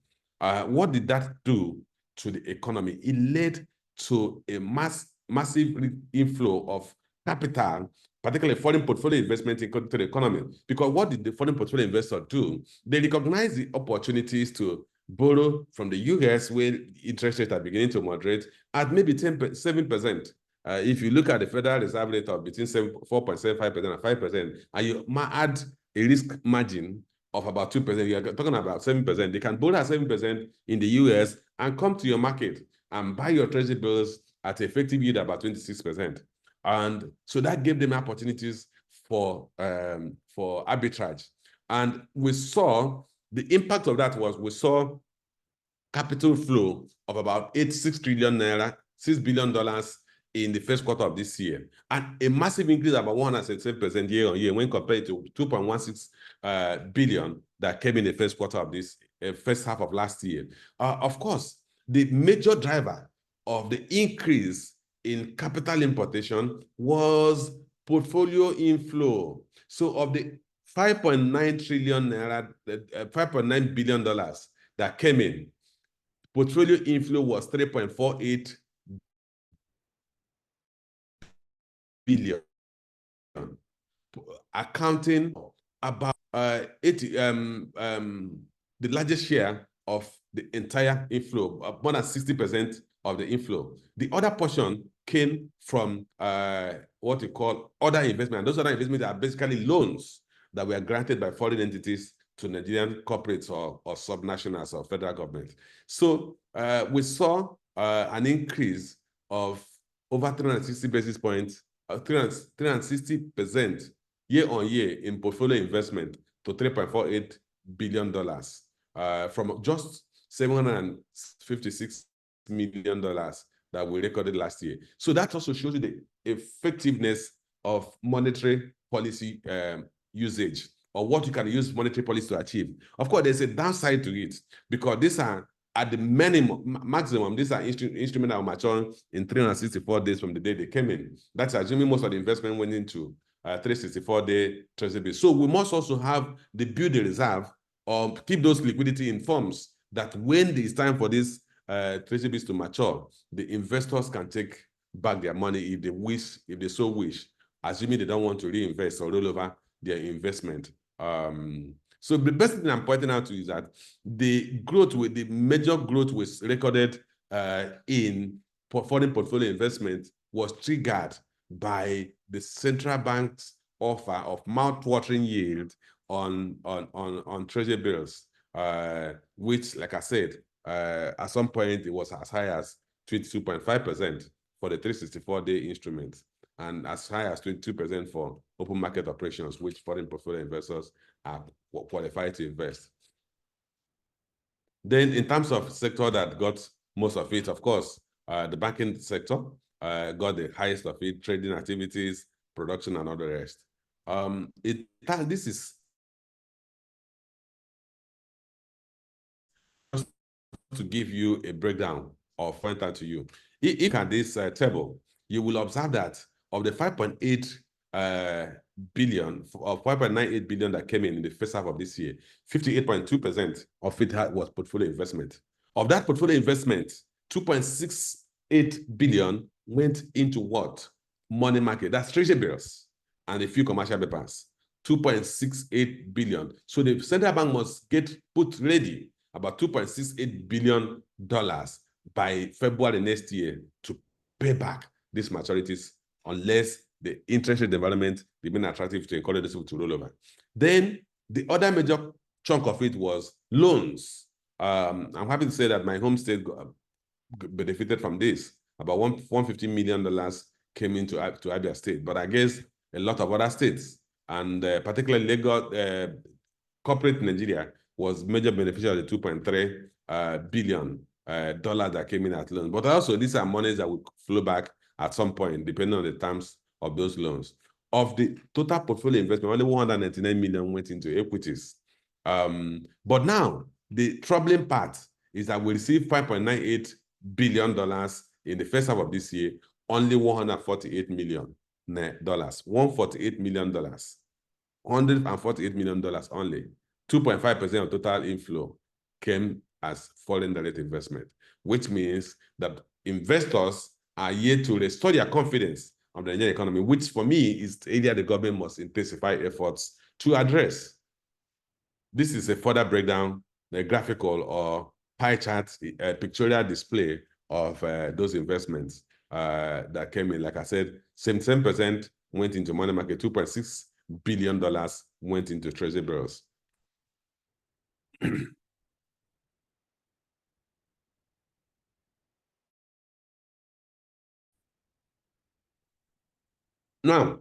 What did that do to the economy? It led to a massive inflow of capital, particularly foreign portfolio investment into the economy. Because what did the foreign portfolio investor do? They recognized the opportunities to borrow from the US, where interest rates are beginning to moderate, at maybe 7%. If you look at the Federal Reserve rate of between 4.75% and 5%, and you add a risk margin of about 2%, you're talking about 7%. They can borrow at 7% in the US and come to your market and buy your treasury bills at effective yield about 26%. And so that gave them opportunities for arbitrage. And we saw the impact of that was we saw capital flow of about 86 trillion naira, $6 billion in the first quarter of this year, and a massive increase of about 167% year on year when compared to 2.16 billion that came in the first quarter of this first half of last year. Of course, the major driver of the increase in capital importation was portfolio inflow. So of the 5.9 trillion naira, $5.9 billion that came in, portfolio inflow was 3.48 billion. accounting about 80 the largest share of the entire inflow, more than 60% of the inflow. The other portion came from what we call other investment. And those other investments are basically loans that were granted by foreign entities to Nigerian corporates or subnationals or federal government. So we saw an increase of over 360 basis points, 360% year on year in portfolio investment to $3.48 billion from just $756 million that we recorded last year. So that also shows you the effectiveness of monetary policy usage, or what you can use monetary policy to achieve. Of course, there's a downside to it, because these are at the maximum, these are instruments that are maturing in 364 days from the day they came in. That's assuming most of the investment went into 364-day treasury bills. So we must also have the build a reserve, or keep those liquidity in forms that when it's time for these treasury bills to mature, the investors can take back their money if they wish, if they so wish, assuming they don't want to reinvest or roll over their investment. So the best thing I'm pointing out to is that the major growth was recorded in foreign portfolio investment was triggered by the central bank's offer of mouth-watering yield on treasury bills, which, like I said, at some point it was as high as 22.5% for the 364-day instruments, and as high as 22% for open market operations, which foreign portfolio investors are qualified to invest. Then in terms of sector that got most of it, of course, the banking sector got the highest of it, trading activities, production, and all the rest. This is to give you a breakdown of point out to you. If you look at this table, you will observe that of the 5.8 billion or 5.98 billion that came in the first half of this year, 58.2% of it was portfolio investment. Of that portfolio investment, 2.68 billion went into what? Money market. That's treasury bills and a few commercial papers. 2.68 billion. So the central bank must get put ready about $2.68 billion by February next year to pay back these maturities, unless the interest rate environment remain attractive to encourage these people to roll over. Then the other major chunk of it was loans. I'm happy to say that my home state benefited from this. About $150 million came into to Abia State, but I guess a lot of other states, and particularly Lagos, corporate Nigeria was major beneficiary of the $2.3 billion that came in at loans. But also these are monies that will flow back at some point, depending on the terms of those loans. Of the total portfolio investment, only 199 million went into equities. But now the troubling part is that we received $5.98 billion in the first half of this year, only $148 million. $148 million. $148 million only. 2.5% of total inflow came as foreign direct investment, which means that investors are yet to restore their confidence of the Nigerian economy, which for me is the area the government must intensify efforts to address. This is a further breakdown, a graphical or pie chart, a pictorial display of those investments that came in. Like I said, 77% went into money market, $2.6 billion went into treasury bills. Now,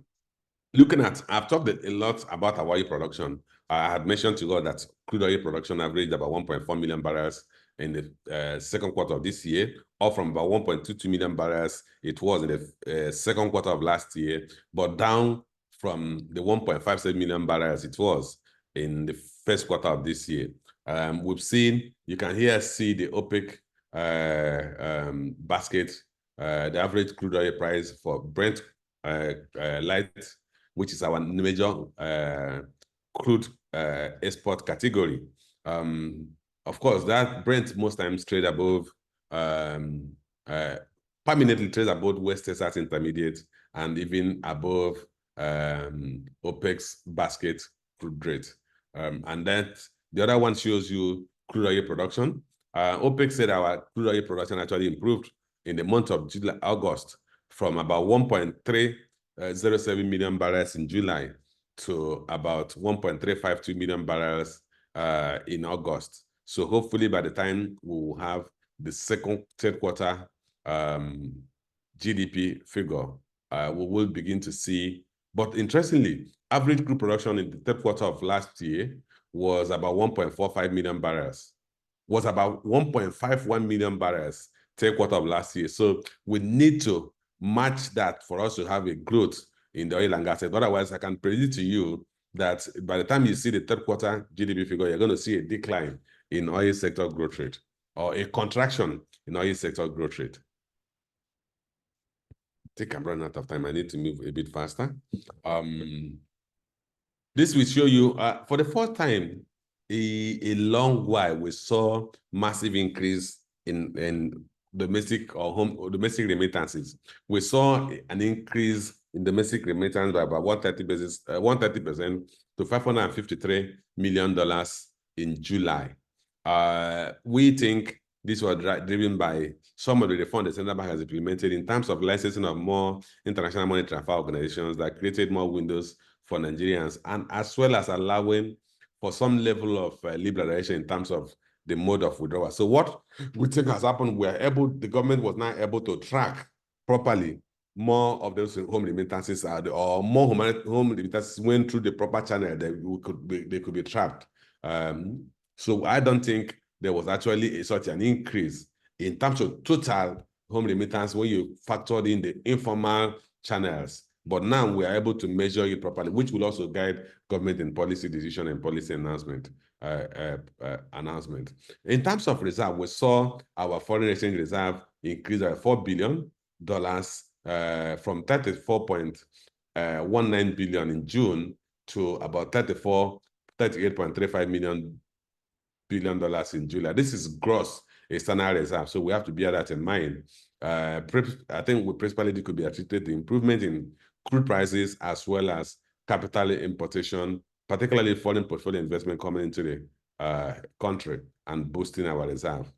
looking at, I've talked a lot about our oil production. I had mentioned to God that crude oil production averaged about 1.4 million barrels in the second quarter of this year, up from about 1.22 million barrels it was in the second quarter of last year, but down from the 1.57 million barrels it was in the first quarter of this year. We've seen, you can here see the OPEC basket, the average crude oil price for Brent light, which is our major crude export category. Of course, that Brent most times trade above, permanently trades above West Texas Intermediate and even above OPEC's basket crude rate. And then the other one shows you crude oil production. OPEC said our crude oil production actually improved in the month of July, August, from about 1.307 million barrels in July to about 1.352 million barrels in August. So hopefully by the time we will have the third quarter GDP figure, we will begin to see. But interestingly, average crude production in the third quarter of last year was about 1.45 million barrels, was about 1.51 million barrels third quarter of last year. So we need to match that for us to have a growth in the oil and gas sector. Otherwise, I can predict to you that by the time you see the third quarter GDP figure, you're going to see a decline in oil sector growth rate or a contraction in oil sector growth rate. I think I'm running out of time. I need to move a bit faster. This will show you, for the first time, a long while, we saw massive increase in domestic domestic remittances. We saw an increase in domestic remittance by about 130% to $553 million in July. We think this was driven by some of the reforms the central bank has implemented in terms of licensing of more international money transfer organizations that created more windows for Nigerians, and as well as allowing for some level of liberalization in terms of the mode of withdrawal. So what we think has happened, the government was now able to track properly more of those home remittances or more home remittances went through the proper channel that they could be trapped. So I don't think there was actually such an increase in terms of total home remittance when you factored in the informal channels. But now we are able to measure it properly, which will also guide government in policy decision and policy announcement. In terms of reserve, we saw our foreign exchange reserve increase by $4 billion from 34.19 billion in June to about $38.35 billion in July. This is gross external reserve, so we have to bear that in mind. I think we principally could be attributed to improvement in crude prices as well as capital importation, particularly foreign portfolio investment coming into the country and boosting our reserve.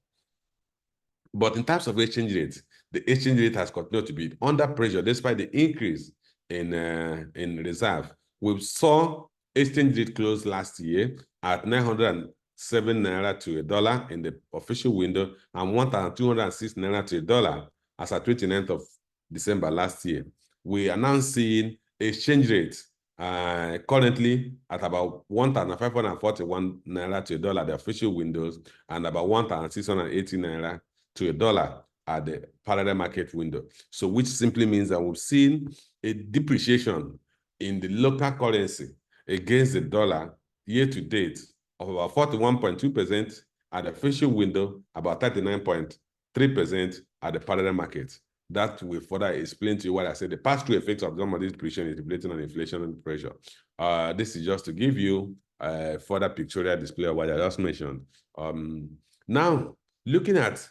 But in terms of exchange rate, the exchange rate has continued to be under pressure despite the increase in reserve. We saw exchange rate close last year at 907 naira to $1 in the official window and 1,206 naira to $1 as at 29th of December last year. We are now seeing exchange rate currently at about 1,541 naira to $1 at the official windows and about 1,680 naira to $1 at the parallel market window. So which simply means that we've seen a depreciation in the local currency against the dollar year to date of about 41.2% at the official window, about 39.3% at the parallel market. That will further explain to you what I said. The pass-through effects of some of this depreciation is relating on inflation and pressure. This is just to give you a further pictorial display of what I just mentioned. Now, looking at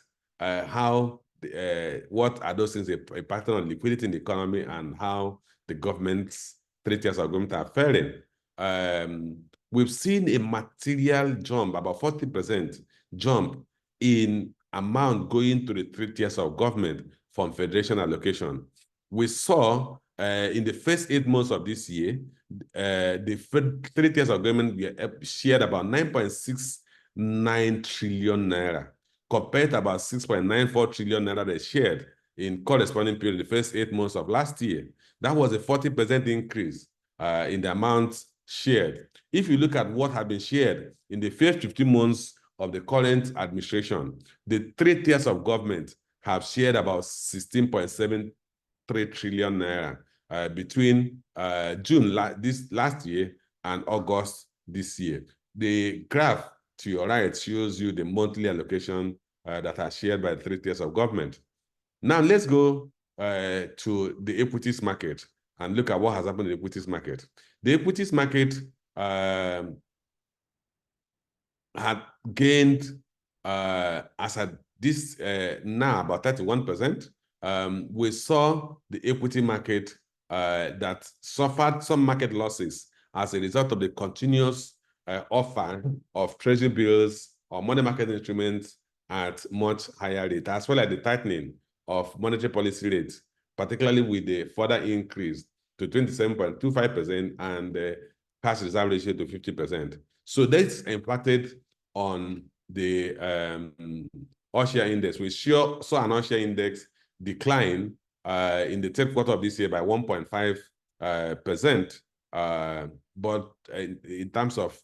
what are those things impacting on liquidity in the economy and how the government's 3 tiers of government are faring. We've seen a material jump, about 40% jump in amount going to the 3 tiers of government from federation allocation. We saw in the first 8 months of this year, the 3 tiers of government shared about 9.69 trillion naira, compared to about 6.94 trillion naira they shared in corresponding period, the first 8 months of last year. That was a 40% increase in the amount shared. If you look at what had been shared in the first 15 months of the current administration, the 3 tiers of government have shared about 16.73 trillion naira between June last year and August this year. The graph to your right shows you the monthly allocation that are shared by the 3 tiers of government. Now let's go to the equities market and look at what has happened in the equities market. The equities market had gained, as at this now, about 31%. We saw the equity market that suffered some market losses as a result of the continuous offer of treasury bills or money market instruments at much higher rate, as well as the tightening of monetary policy rates, particularly with the further increase to 27.25% and the cash reserve ratio to 50%. So that's impacted on the all-share index. We saw an all-share index decline in the third quarter of this year by 1.5%, but in terms of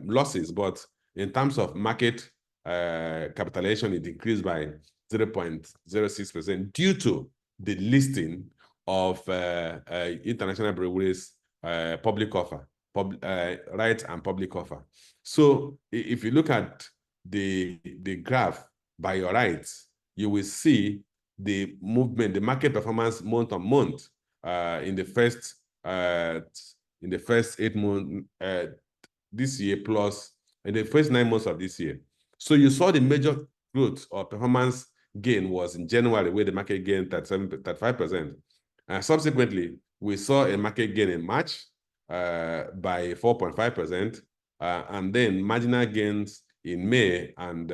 losses, but in terms of market capitalization, it increased by 0.06% due to the listing of international breweries public offer, right and public offer. So if you look at the graph by your right, you will see the movement, the market performance month on month in the first 8 months this year, plus in the first 9 months of this year. So you saw the major growth or performance gain was in January, where the market gained 35%. Subsequently, we saw a market gain in March by 4.5%, and then marginal gains in May and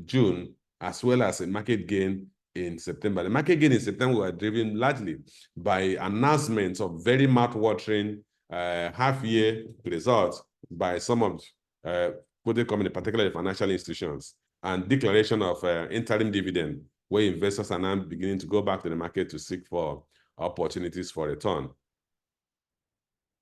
June, as well as a market gain in September. The market gain in September were driven largely by announcements of very mouth-watering half-year results by some of the company, particularly financial institutions, and declaration of interim dividend, where investors are now beginning to go back to the market to seek for opportunities for return.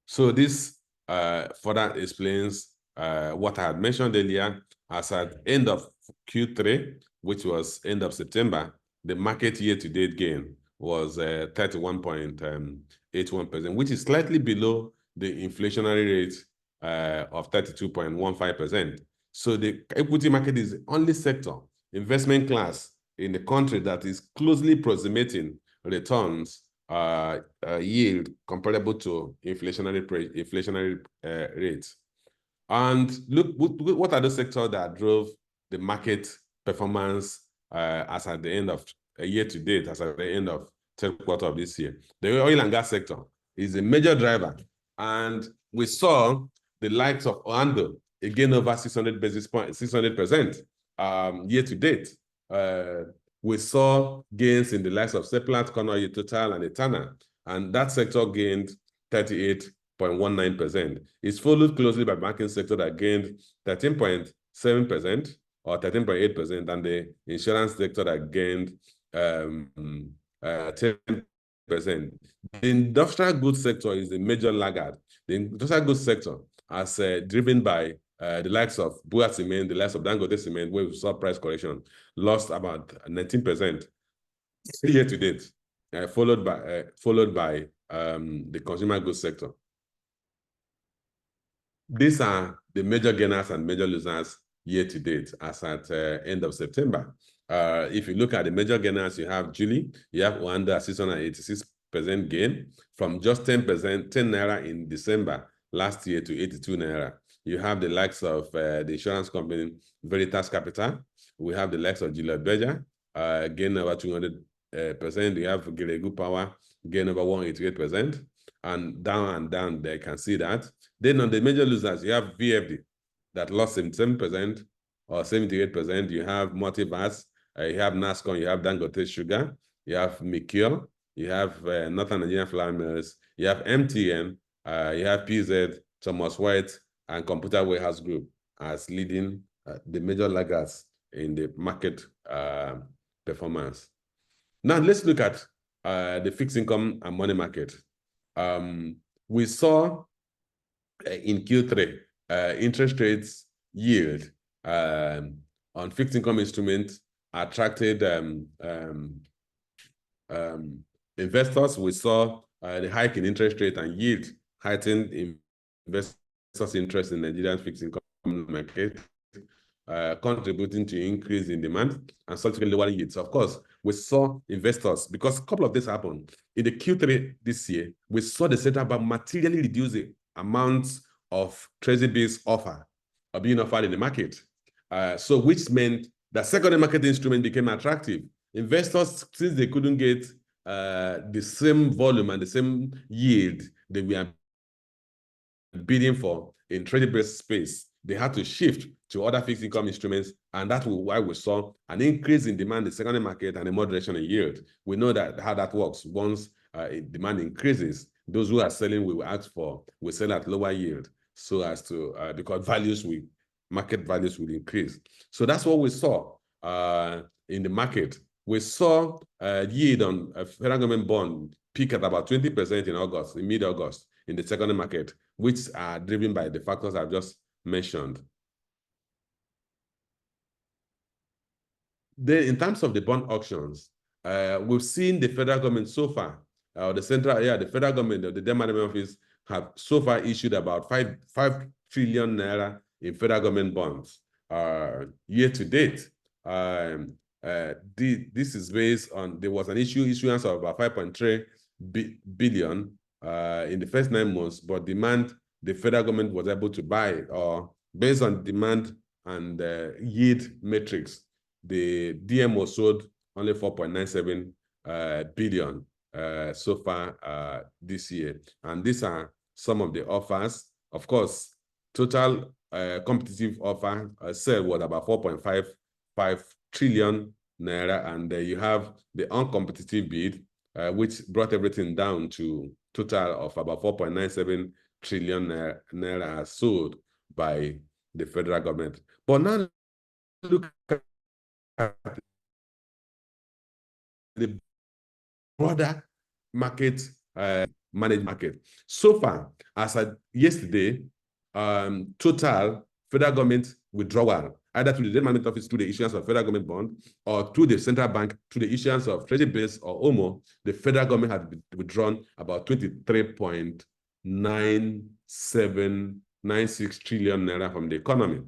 So this further explains what I had mentioned earlier, as at end of Q3, which was end of September, the market year-to-date gain was 31.81%, which is slightly below the inflationary rate of 32.15%. So the equity market is the only sector, investment class in the country, that is closely approximating returns yield comparable to inflationary rates. And look, what are the sectors that drove the market performance as at the end of year to date, as at the end of third quarter of this year? The oil and gas sector is a major driver, and we saw the likes of Orlando again over 600% year to date. We saw gains in the likes of Seplat, Conroy, Total, and Etana, and that sector gained 38.19%. It's followed closely by banking sector that gained 13.7% or 13.8%, and the insurance sector that gained 10%. The industrial goods sector is a major laggard. The industrial goods sector, as driven by the likes of Bua Cement, the likes of Dangote Cement, where we saw price correction, lost about 19% year to date, followed by the consumer goods sector. These are the major gainers and major losers year to date as at end of September. If you look at the major gainers, you have Julie, you have Oanda, 686% gain from just 10 naira in December last year to 82 naira. You have the likes of the insurance company Veritas Capital. We have the likes of Juliet Berger, gain over 200%. You have Giregu Power, gain over 188%. And down, they can see that. Then on the major losers, you have VFD that lost 77% or 78%. You have Multivas, you have NASCON, you have Dangote Sugar, you have Mikio, you have Northern Nigerian Flour Mills, you have MTN, you have PZ, Thomas White, and Computer Warehouse Group as leading the major laggards in the market performance. Now let's look at the fixed income and money market. We saw in Q3 interest rates yield on fixed income instruments attracted investors. We saw the hike in interest rate and yield heightened investors' interest in Nigerian fixed income market, contributing to increase in demand and subsequently lower yields. Of course, we saw investors, because a couple of this happened. In the Q3 this year, we saw the central bank materially reduce the amounts of treasury bills being offered in the market. So which meant that secondary market instrument became attractive. Investors, since they couldn't get the same volume and the same yield that we are bidding for in trade-based space. They had to shift to other fixed income instruments, and that's why we saw an increase in demand in the secondary market and a moderation in yield. We know that how that works. Once demand increases, those who are selling will ask for, will sell at lower yield, so as to because market values will increase. So that's what we saw in the market. We saw yield on a federal government bond peak at about 20% in August, in mid-August, in the secondary market, which are driven by the factors I've just mentioned. Then in terms of the bond auctions, we've seen the federal government so far, the federal government, the Debt Management Office have so far issued about 5 trillion naira in federal government bonds year to date. This is based on, there was an issuance of about 5.3 billion in the first 9 months, but demand the federal government was able to buy, or based on demand and yield metrics, the DMO sold only 4.97 billion so far this year. And these are some of the offers. Of course, total competitive offer sale was about 4.55 trillion naira, and you have the uncompetitive bid, which brought everything down to total of about 4.97 trillion naira sold by the federal government. But now look at the broader market, managed market. So far, as of yesterday, total federal government withdrawal, either through the Debt Management Office through the issuance of federal government bond, or through the central bank through the issuance of treasury bills or OMO, the federal government has withdrawn about 23.9796 trillion naira from the economy.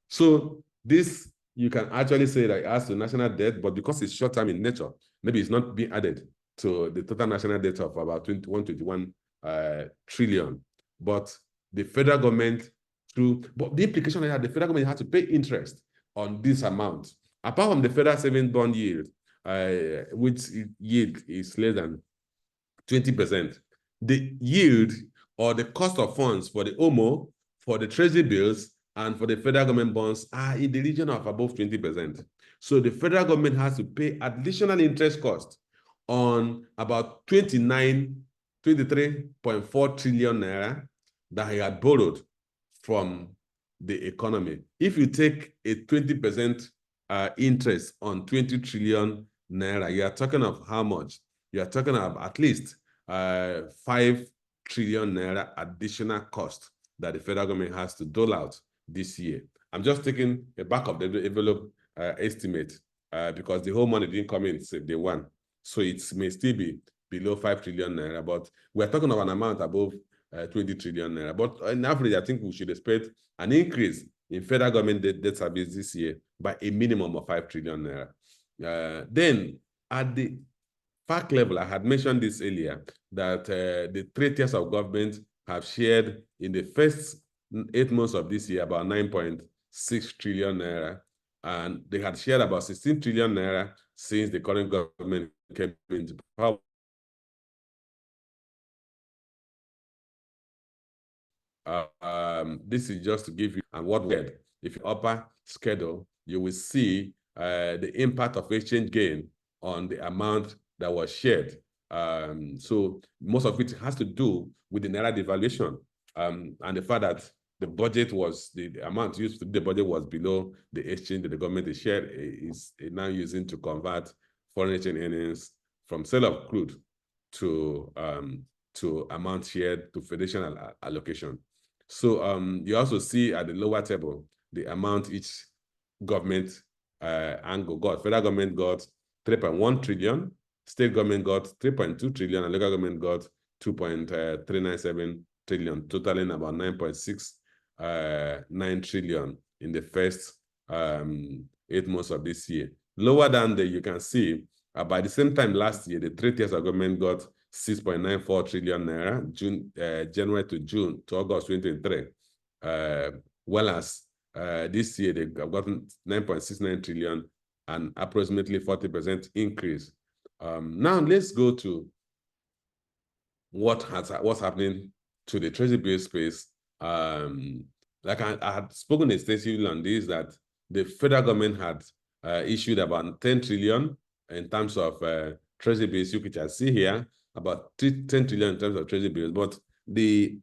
So this, you can actually say that it adds to national debt, but because it's short-term in nature, maybe it's not being added to the total national debt of about 21 trillion. But the federal government, but the implication is that the federal government has to pay interest on this amount. Apart from the federal savings bond yield, which yield is less than 20%, the yield or the cost of funds for the OMO, for the treasury bills, and for the federal government bonds are in the region of above 20%. So the federal government has to pay additional interest cost on about 23.4 trillion naira that he had borrowed from the economy. If you take a 20% interest on 20 trillion naira, you are talking of how much? You are talking of at least 5 trillion naira additional cost that the federal government has to dole out this year. I'm just taking a back of the envelope estimate because the whole money didn't come in day one. So it may still be below 5 trillion naira, but we're talking of an amount above 20 trillion naira. But on average, I think we should expect an increase in federal government debt service this year by a minimum of 5 trillion naira. Then at the fact level, I had mentioned this earlier, that the 3 tiers of government have shared in the first 8 months of this year about 9.6 trillion naira, and they had shared about 16 trillion naira since the current government came into power. This is just to give you what word. If you upper schedule, you will see the impact of exchange gain on the amount that was shared. So most of it has to do with the naira devaluation and the fact that the budget was, the amount used to do the budget was below the exchange that the government is shared is now using to convert foreign exchange earnings from sale of crude to amount shared to federation allocation. So you also see at the lower table the amount each government angle got. Federal government got 3.1 trillion, state government got 3.2 trillion, and local government got 2.397 trillion, totaling about 9.69 trillion in the first 8 months of this year. Lower down there, you can see by the same time last year, the 3 tiers of government got 6.94 trillion naira, January to August 2023. Whereas this year, they've gotten 9.69 trillion, and approximately 40% increase. Now let's go to what's happening to the treasury bill space. Like I had spoken extensively on this, that the federal government had issued about 10 trillion in terms of treasury bills, which I see here, about 10 trillion in terms of treasury bills. But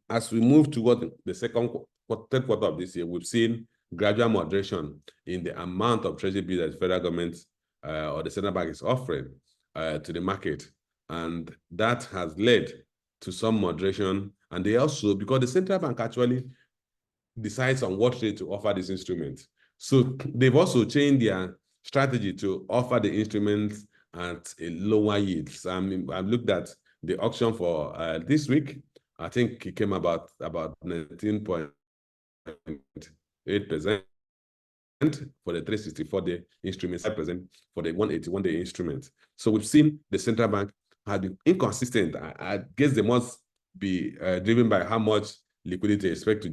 as we move toward the third quarter of this year, we've seen gradual moderation in the amount of treasury bills that the federal government or the central bank is offering to the market. And that has led to some moderation. And they also, because the central bank actually decides on what rate to offer this instrument. So they've also changed their strategy to offer the instruments at a lower yield. So I've looked at the auction for this week. I think it came about 19.8% for the 364-day instrument, 5% for the 181-day instrument. So we've seen the central bank had been inconsistent. I guess they must be driven by how much liquidity they expect to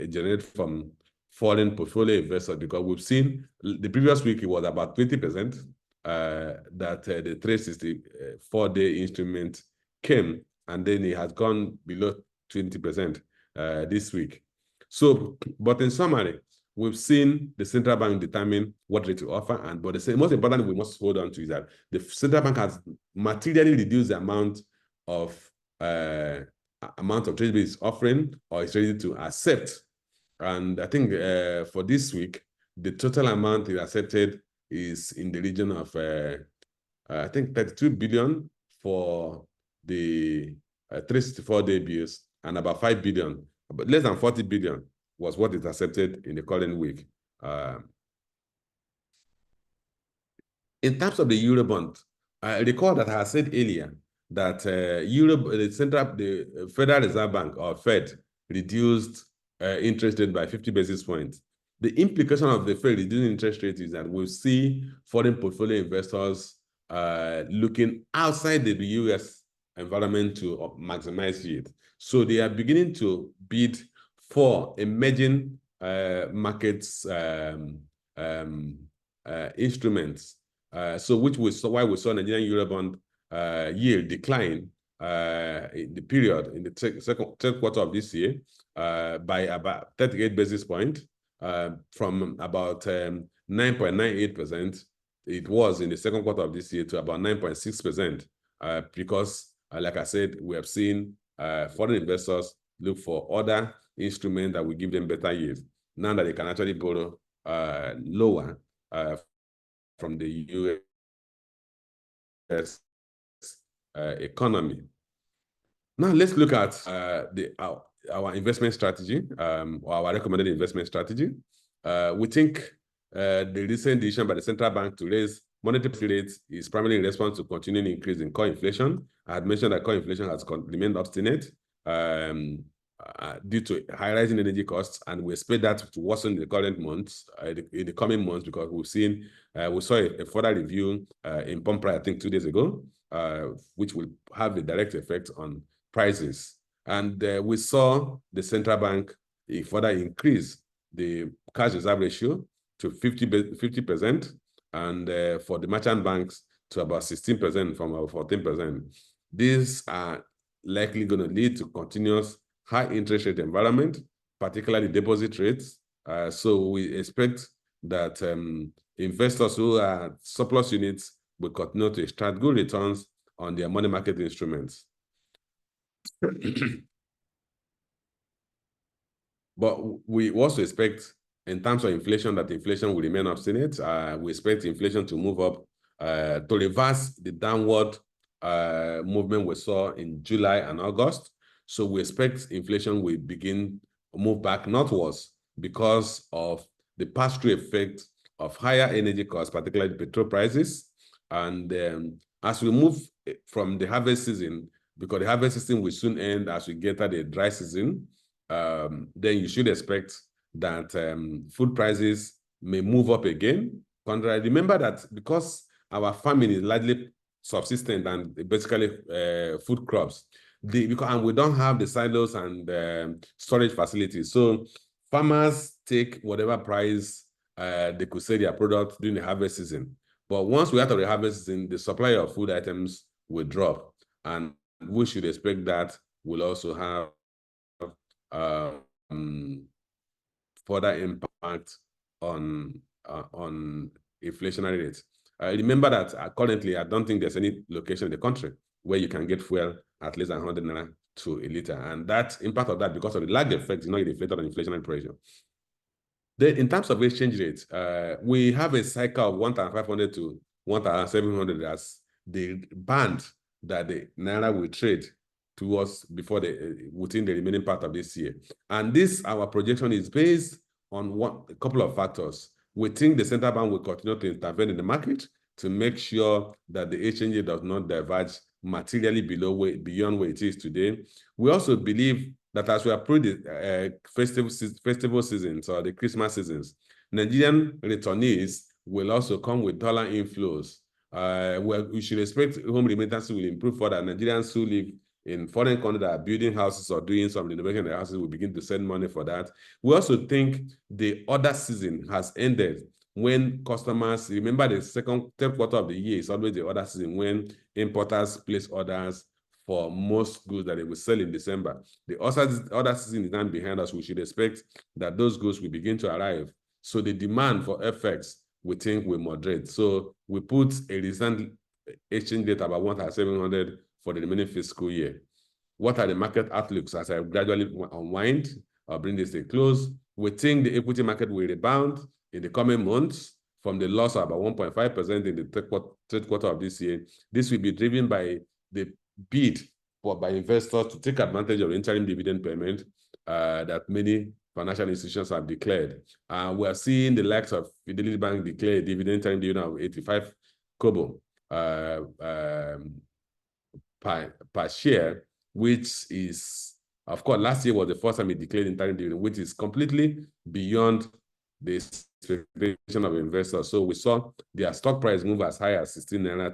generate from foreign portfolio investors, because we've seen the previous week it was about 20% that the 364-day instrument came, and then it has gone below 20% this week. So, but in summary, we've seen the central bank determine what rate to offer, but the most important thing we must hold on to is that the central bank has materially reduced the amount of treasury it's offering or is ready to accept. And I think for this week, the total amount it accepted is in the region of I think 32 billion for the 364-day bills, and about 5 billion, but less than 40 billion was what is accepted in the current week. In terms of the Eurobond, I recall that I said earlier that the Federal Reserve Bank, or Fed, reduced interest rate by 50 basis points. The implication of the Fed reducing interest rate is that we'll see foreign portfolio investors looking outside the US environment to maximize yield. So they are beginning to bid for emerging markets instruments. So why we saw Nigerian Eurobond yield decline in the period in the third quarter of this year by about 38 basis points from about 9.98% it was in the second quarter of this year to about 9.6% because, like I said, we have seen foreign investors look for other instruments that will give them better yield now that they can actually borrow lower from the US economy. Now let's look at our investment strategy, or our recommended investment strategy. We think the recent decision by the central bank to raise monetary policy rates is primarily in response to continuing increase in core inflation. I had mentioned that core inflation has remained obstinate due to high rising energy costs, and we expect that to worsen in the current months, in the coming months, because we saw a further review in pump price, I think 2 days ago, which will have a direct effect on prices. And we saw the central bank further increase the cash reserve ratio to 50%, and for the merchant banks to about 16% from about 14%. These are likely going to lead to continuous high interest rate environment, particularly deposit rates. So we expect that investors who are surplus units will continue to extract good returns on their money market instruments. But we also expect, in terms of inflation, that inflation will remain obstinate. We expect inflation to move up, to reverse the downward movement we saw in July and August. So we expect inflation will begin to move back northwards because of the pass-through effect of higher energy costs, particularly petrol prices. And as we move from the harvest season, because the harvest season will soon end as we get at the dry season, then you should expect that food prices may move up again. Remember that because our farming is largely subsistent and basically food crops, and we don't have the silos and storage facilities. So farmers take whatever price they could sell their product during the harvest season. But once we out of the harvest season, the supply of food items will drop, and we should expect that will also have further impact on inflationary rates. Remember that currently, I don't think there's any location in the country where you can get fuel at less than 100 naira to a liter. And that impact of that, because of the lag effect, is not reflected on inflationary pressure. Then in terms of exchange rates, we have a cycle of 1,500 to 1,700 as the band that the naira will trade towards before within the remaining part of this year. And this, our projection, is based on a couple of factors. We think the central bank will continue to intervene in the market to make sure that the exchange rate does not diverge materially beyond where it is today. We also believe that as we approach the festival seasons or the Christmas seasons, Nigerian returnees will also come with dollar inflows. We should expect home remittances will improve further. Nigerians who live in foreign countries that are building houses or doing some renovation in their houses will begin to send money for that. We also think the other season has ended when customers, remember the third quarter of the year is always the other season when importers place orders for most goods that they will sell in December. The other season is now behind us. We should expect that those goods will begin to arrive. So the demand for FX, we think, will moderate. So we put a recent exchange rate about 1,700 for the remaining fiscal year. What are the market outlooks as I gradually unwind or bring this to a close? We think the equity market will rebound in the coming months from the loss of about 1.5% in the third quarter of this year. This will be driven by the bid by investors to take advantage of interim dividend payment that many financial institutions have declared. We are seeing the likes of Fidelity Bank declare a interim dividend of 85 kobo per share, which is, of course, last year was the first time it declared interim dividend, which is completely beyond the expectation of investors. So we saw their stock price move as high as 16 naira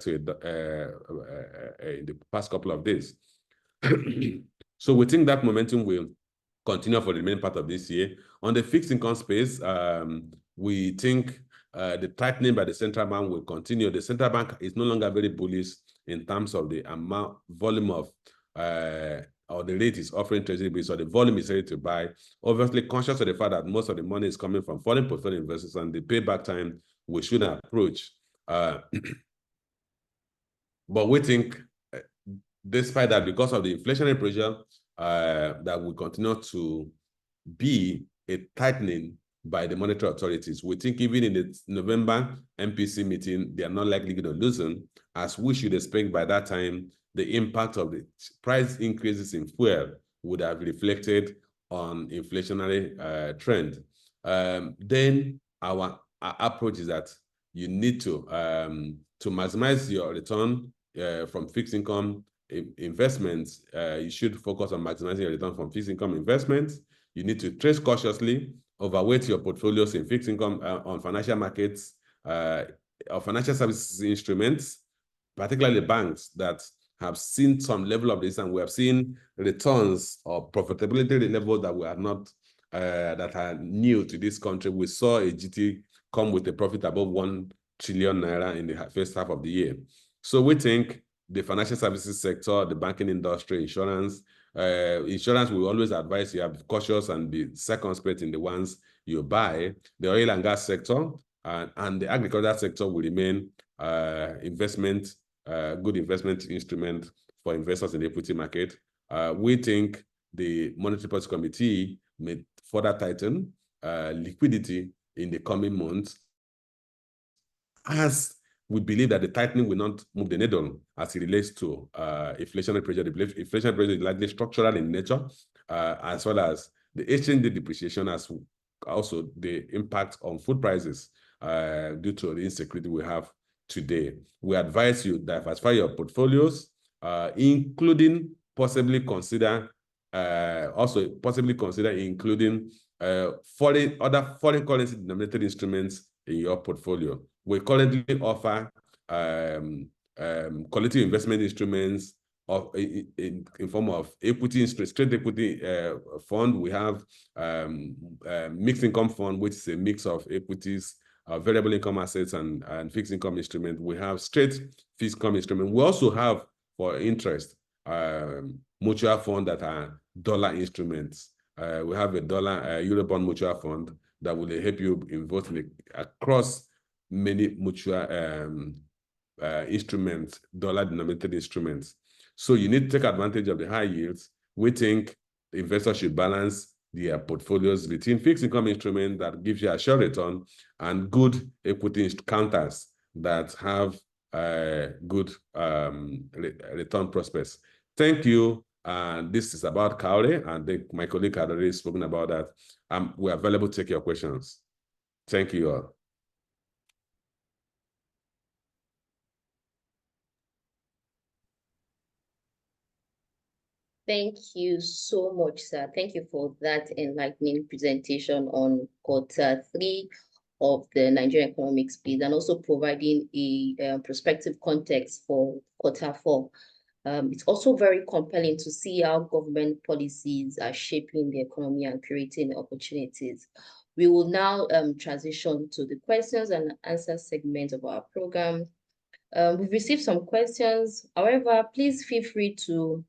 in the past couple of days. So we think that momentum will continue for the remaining part of this year. On the fixed income space, we think the tightening by the central bank will continue. The central bank is no longer very bullish in terms of the volume of or the rate is offering treasury bills, or the volume is ready to buy. Obviously, conscious of the fact that most of the money is coming from foreign portfolio investors and the payback time we should approach. But we think, despite that, because of the inflationary pressure, that will continue to be a tightening by the monetary authorities. We think even in the November MPC meeting, they are not likely going to loosen, as we should expect by that time the impact of the price increases in fuel would have reflected on inflationary trend. Then our approach is that you need to maximize your return from fixed income investments. You should focus on maximizing your return from fixed income investments. You need to trade cautiously, overweight your portfolios in fixed income on financial markets or financial services instruments, particularly banks that have seen some level of this, and we have seen returns or profitability levels that we are not, that are new to this country. We saw a GT come with a profit above 1 trillion naira in the first half of the year. So we think the financial services sector, the banking industry, insurance will always advise you have cautious and be circumspect in the ones you buy. The oil and gas sector and the agricultural sector will remain good investment instrument for investors in the equity market. We think the Monetary Policy Committee may further tighten liquidity in the coming months, as we believe that the tightening will not move the needle as it relates to inflationary pressure. The inflationary pressure is largely structural in nature, as well as the exchange rate depreciation, as also the impact on food prices due to the insecurity we have today. We advise you diversify your portfolios, including possibly consider including other foreign currency denominated instruments in your portfolio. We currently offer quality investment instruments in form of equity, straight equity fund. We have mixed income fund, which is a mix of equities variable income assets and fixed income instrument. We have straight fixed income instrument. We also have, for interest, mutual fund that are dollar instruments. We have a dollar Eurobond mutual fund that will help you invest across many mutual instruments, dollar-denominated instruments. So you need to take advantage of the high yields. We think the investor should balance their portfolios between fixed income instruments that gives you a sure return and good equity counters that have good return prospects. Thank you. This is about Kaore, and my colleague had already spoken about that. We're available to take your questions. Thank you all. Thank you so much, sir. Thank you for that enlightening presentation on Q3 of the Nigerian economic space, and also providing a prospective context for Q4. It's also very compelling to see how government policies are shaping the economy and creating opportunities. We will now transition to the questions and answer segment of our program. We've received some questions. However, please feel free to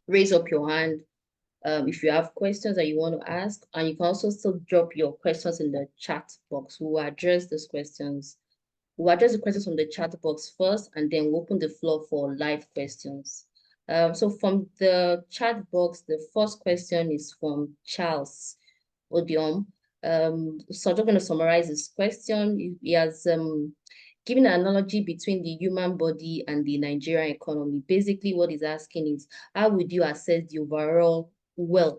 raise up your hand if you have questions that you want to ask, and you can also still drop your questions in the chat box. We will address these questions. We'll address the questions from the chat box first, and then we'll open the floor for live questions. So from the chat box, the first question is from Charles Odiom. So I'm just going to summarize his question. He has given an analogy between the human body and the Nigerian economy. Basically, what he's asking is, how would you assess the overall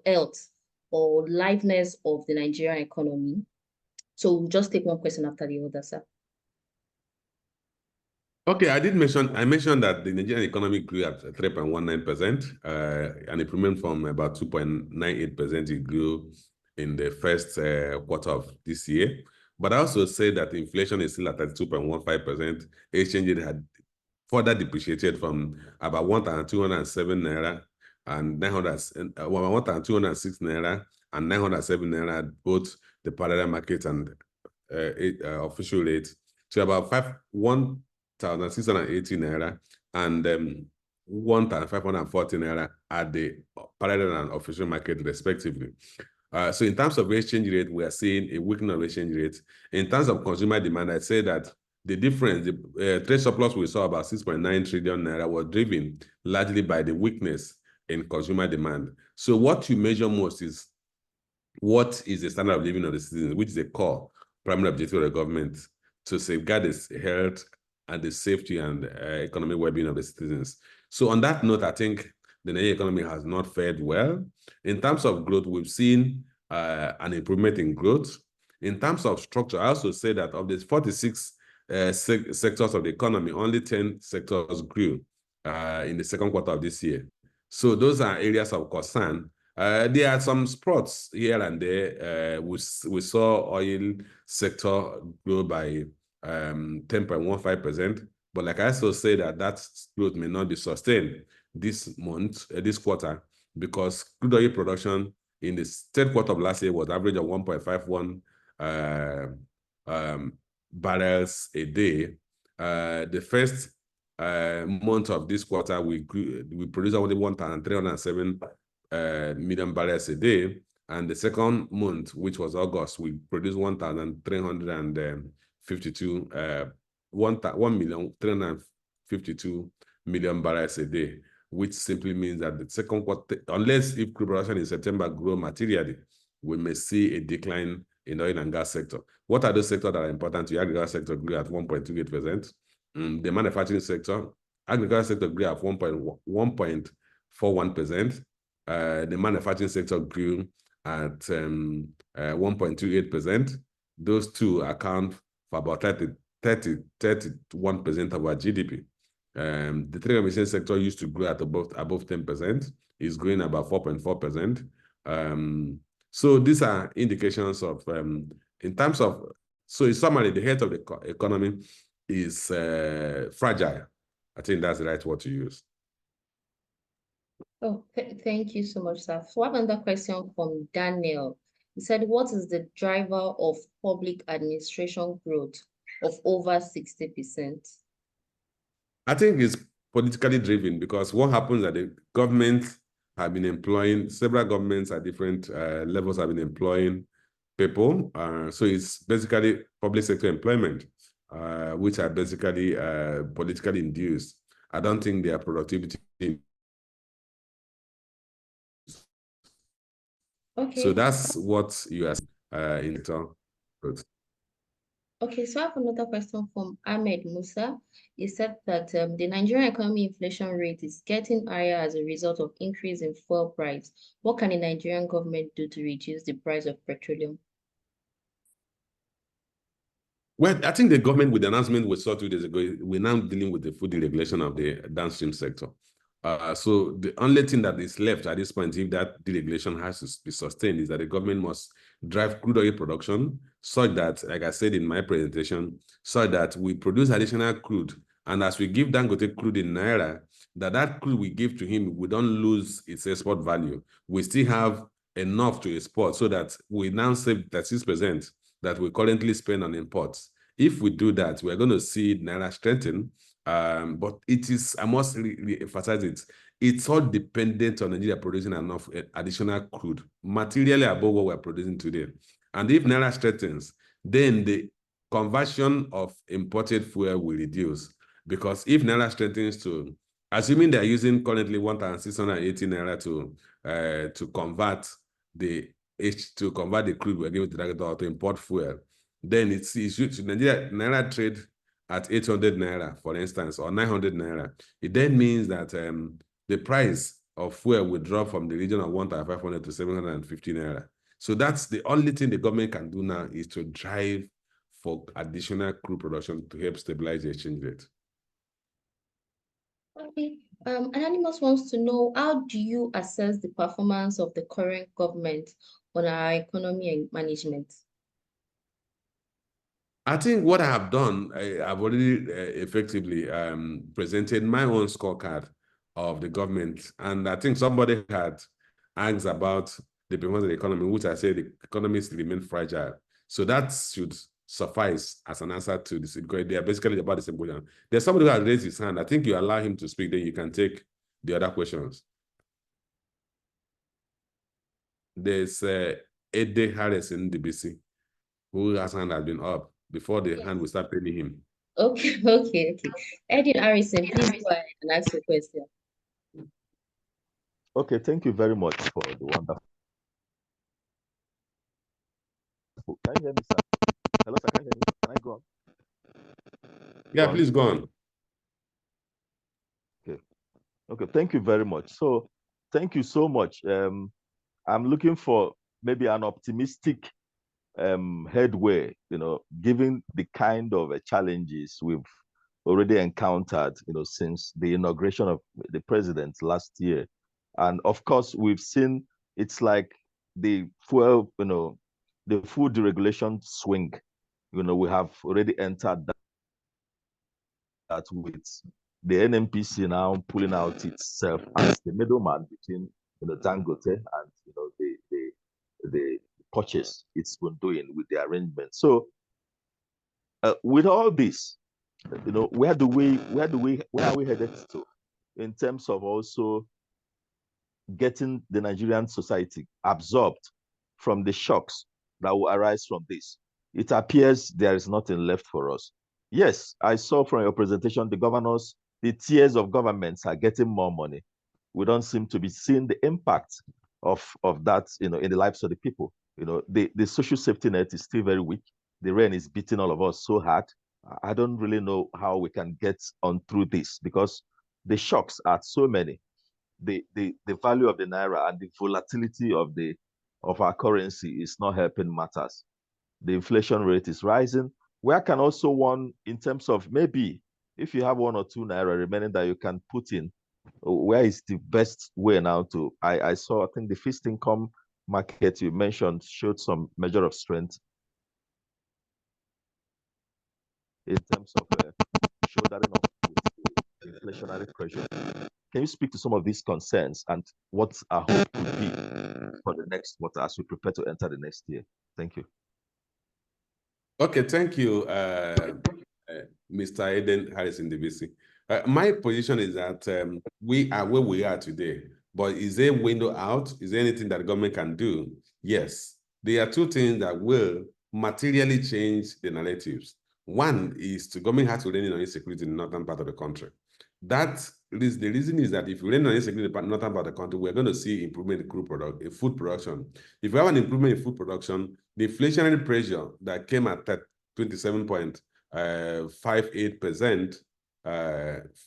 health or liveness of the Nigerian economy? So we'll just take one question after the other, sir. Okay, I mentioned that the Nigerian economy grew at 3.19%, an improvement from about 2.98% it grew in the first quarter of this year. But I also say that inflation is still at 32.15%. Exchange rate had further depreciated from about 1,207 naira and 1,206 naira and 907 naira, both the parallel market and official rate, to about 1,680 naira and 1,540 naira at the parallel and official market, respectively. So in terms of exchange rate, we are seeing a weakening of exchange rate. In terms of consumer demand, I'd say that the difference, the trade surplus we saw about 6.9 trillion naira was driven largely by the weakness in consumer demand. So what you measure most is what is the standard of living of the citizens, which is the core primary objective of the government, to safeguard the health and the safety and economic well-being of the citizens. So on that note, I think the Nigerian economy has not fared well. In terms of growth, we've seen an improvement in growth. In terms of structure, I also say that of the 46 sectors of the economy, only 10 sectors grew in the second quarter of this year. So those are areas of concern. There are some spots here and there. We saw oil sector grow by 10.15%. But like I also say that growth may not be sustained this quarter, because crude oil production in the third quarter of last year was average of 1.51 barrels a day. The first month of this quarter, we produced only 1,307 million barrels a day. And the second month, which was August, we produced 1,352 million barrels a day, which simply means that the second quarter, unless if crude production in September grow materially, we may see a decline in the oil and gas sector. What are those sectors that are important to you? Agriculture sector grew at 1.28%. The manufacturing sector, agriculture sector grew at 1.41%. The manufacturing sector grew at 1.28%. Those two account for about 31% of our GDP. The telecommunication sector used to grow at above 10%. Is growing about 4.4%. So these are indications of, in terms of, so in summary, the health of the economy is fragile. I think that's the right word to use. Oh, thank you so much, sir. So I have another question from Daniel. He said, what is the driver of public administration growth of over 60%? I think it's politically driven because what happens that the government have been employing, several governments at different levels have been employing people. So it's basically public sector employment, which are basically politically induced. I don't think their productivity. Okay. So that's what you are in return. Okay, so I have another question from Ahmed Musa. He said that the Nigerian economy inflation rate is getting higher as a result of increase in fuel price. What can the Nigerian government do to reduce the price of petroleum? Well, I think the government, with the announcement we saw 2 days ago, we're now dealing with the food deregulation of the downstream sector. So the only thing that is left at this point, if that deregulation has to be sustained, is that the government must drive crude oil production such that, like I said in my presentation, so that we produce additional crude. And as we give Dangote crude in Naira, that crude we give to him, we don't lose its export value. We still have enough to export so that we now save 36% that we currently spend on imports. If we do that, we're going to see Naira strengthen. But it is, I must emphasize it, it's all dependent on Nigeria producing enough additional crude, materially above what we're producing today. And if Naira strengthens, then the conversion of imported fuel will reduce. Because if Naira strengthens to, assuming they're using currently 1,680 Naira to convert the crude we're giving to Dangote to import fuel, then it's Nigeria Naira trade at 800 Naira, for instance, or 900 Naira. It then means that the price of fuel will drop from the region of 1,500 to 750 Naira. So that's the only thing the government can do now, is to drive for additional crude production to help stabilize the exchange rate. Okay. Anonymous wants to know, how do you assess the performance of the current government on our economy and management? I think what I have done, I've already effectively presented my own scorecard of the government. And I think somebody had asked about the performance of the economy, which I said the economy remain fragile. So that should suffice as an answer to this, because they are basically about the same question. There's somebody who has raised his hand. I think you allow him to speak, then you can take the other questions. There's Ede Harris in DBC, who has hand has been up before the hand will start paying him. Okay, okay. Edwin Harrison, please go ahead and ask your question. Okay, thank you very much for the wonderful. Can you hear me, sir? Hello, sir. Can you hear me? Can I go on? Yeah, please go on. Okay. Okay, thank you very much. So, thank you so much. I'm looking for maybe an optimistic headway, given the kind of challenges we've already encountered, since the inauguration of the president last year. And of course, we've seen it's like the fuel, the food deregulation swing. We have already entered that with the NMPC now pulling out itself as the middleman between Dangote and the purchase it's been doing with the arrangement. So with all this, where are we headed to in terms of also getting the Nigerian society absorbed from the shocks that will arise from this? It appears there is nothing left for us. Yes, I saw from your presentation, the tiers of governments are getting more money. We don't seem to be seeing the impact of that, in the lives of the people. The social safety net is still very weak. The rain is beating all of us so hard. I don't really know how we can get on through this, because the shocks are so many. The value of the naira and the volatility of our currency is not helping matters. The inflation rate is rising. Where can also one, in terms of maybe if you have 1 or 2 naira remaining that you can put in, where is the best way now to? I saw, I think the fixed income market you mentioned showed some measure of strength in terms of shouldering off with inflationary pressure. Can you speak to some of these concerns and what our hope could be for for the next quarter as we prepare to enter the next year? Thank you. Okay, thank you, Mr. Eden Harrison DVC. My position is that we are where we are today, but is there a window out? Is there anything that the government can do? Yes. There are two things that will materially change the narratives. One is the government has to rein in on insecurity in the northern part of the country. The reason is that if we rein on insecurity in the northern part of the country, we're going to see improvement in food production. If we have an improvement in food production, the inflationary pressure that came at 27.58%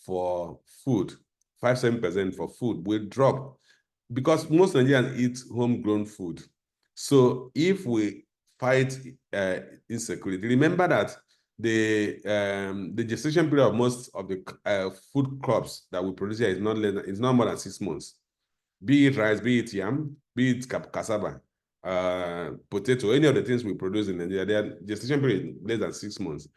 for food, 57% for food will drop because most Nigerians eat homegrown food. So if we fight insecurity, remember that the gestation period of most of the food crops that we produce here is not more than 6 months. Be it rice, be it yam, be it cassava, potato, any of the things we produce in Nigeria, their gestation period is less than 6 months.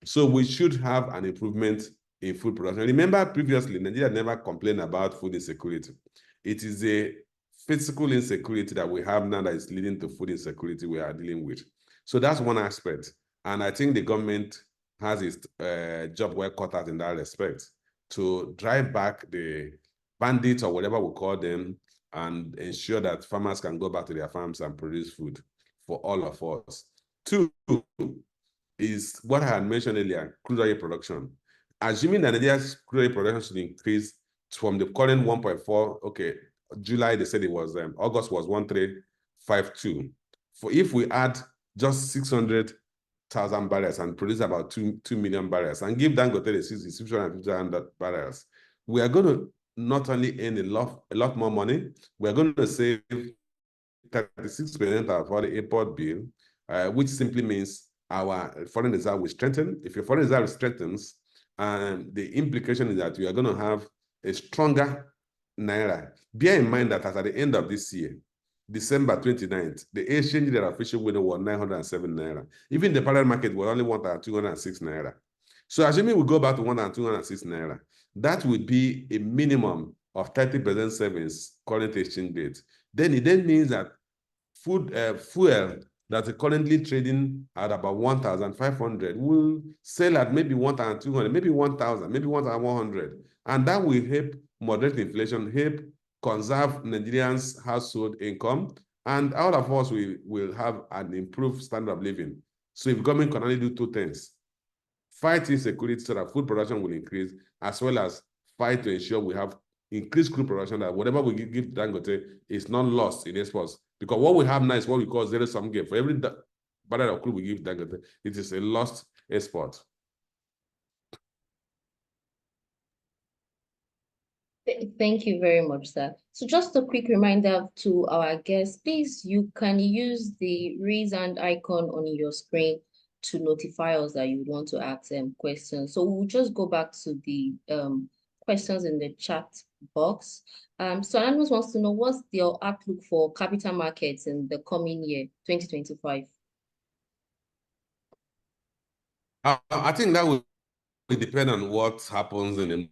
So we should have an improvement in food production. Remember, previously, Nigeria never complained about food insecurity. It is a physical insecurity that we have now that is leading to food insecurity we are dealing with. So that's one aspect. And I think the government has its job well cut out in that respect to drive back the bandits or whatever we call them and ensure that farmers can go back to their farms and produce food for all of us. Two is what I had mentioned earlier, crude oil production. Assuming that Nigeria's crude oil production should increase from the current 1.4, okay, July, they said it was, August was 1,352. For if we add just 600,000 barrels and produce about 2 million barrels and give Dangote the 650,000 barrels, we are going to not only earn a lot more money, we are going to save 36% of our import bill, which simply means our foreign reserve will strengthen. If your foreign reserve strengthens, the implication is that you are going to have a stronger naira. Bear in mind that at the end of this year, December 29th, the exchange rate official window was 907 naira. Even the parallel market was only 1,206 naira. So assuming we go back to 1,206 naira, that would be a minimum of 30% savings current exchange rate. Then it means that fuel that is currently trading at about 1,500 will sell at maybe 1,200, maybe 1,000, maybe 1,100. And that will help moderate inflation, help conserve Nigerians' household income, and all of us will have an improved standard of living. So if government can only do two things, fight insecurity so that food production will increase, as well as fight to ensure we have increased crude production, that whatever we give Dangote is not lost in exports. Because what we have now is what we call zero-sum game. For every barrel of crude we give Dangote, it is a lost export. Thank you very much, sir. So just a quick reminder to our guests, please, you can use the raise hand icon on your screen to notify us that you would want to ask questions. So we'll just go back to the questions in the chat box. So Anonymous wants to know, what's your outlook for capital markets in the coming year, 2025? I think that will depend on what happens in the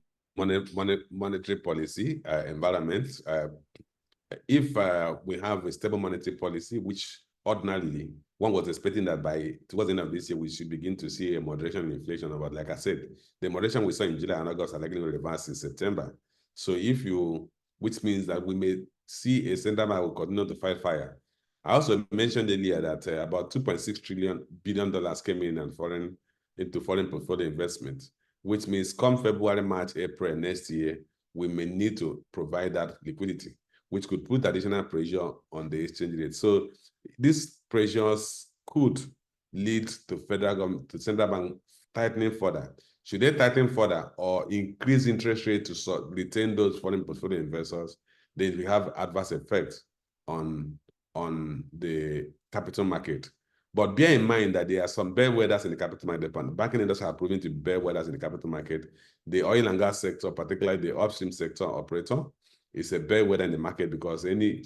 monetary policy environment. If we have a stable monetary policy, which ordinarily one was expecting that towards the end of this year, we should begin to see a moderation in inflation. But like I said, the moderation we saw in July and August are likely to reverse in September. So which means that we may see a central bank will continue to fight fire. I also mentioned earlier that about $2.6 billion came in and into foreign portfolio investment, which means come February, March, April next year, we may need to provide that liquidity, which could put additional pressure on the exchange rate. So these pressures could lead to central bank tightening further. Should they tighten further or increase interest rate to retain those foreign portfolio investors, then we have adverse effects on the capital market. But bear in mind that there are some bellwethers in the capital market. The banking industry are proving to be bellwethers in the capital market. The oil and gas sector, particularly the upstream sector operator, is a bellwether in the market because any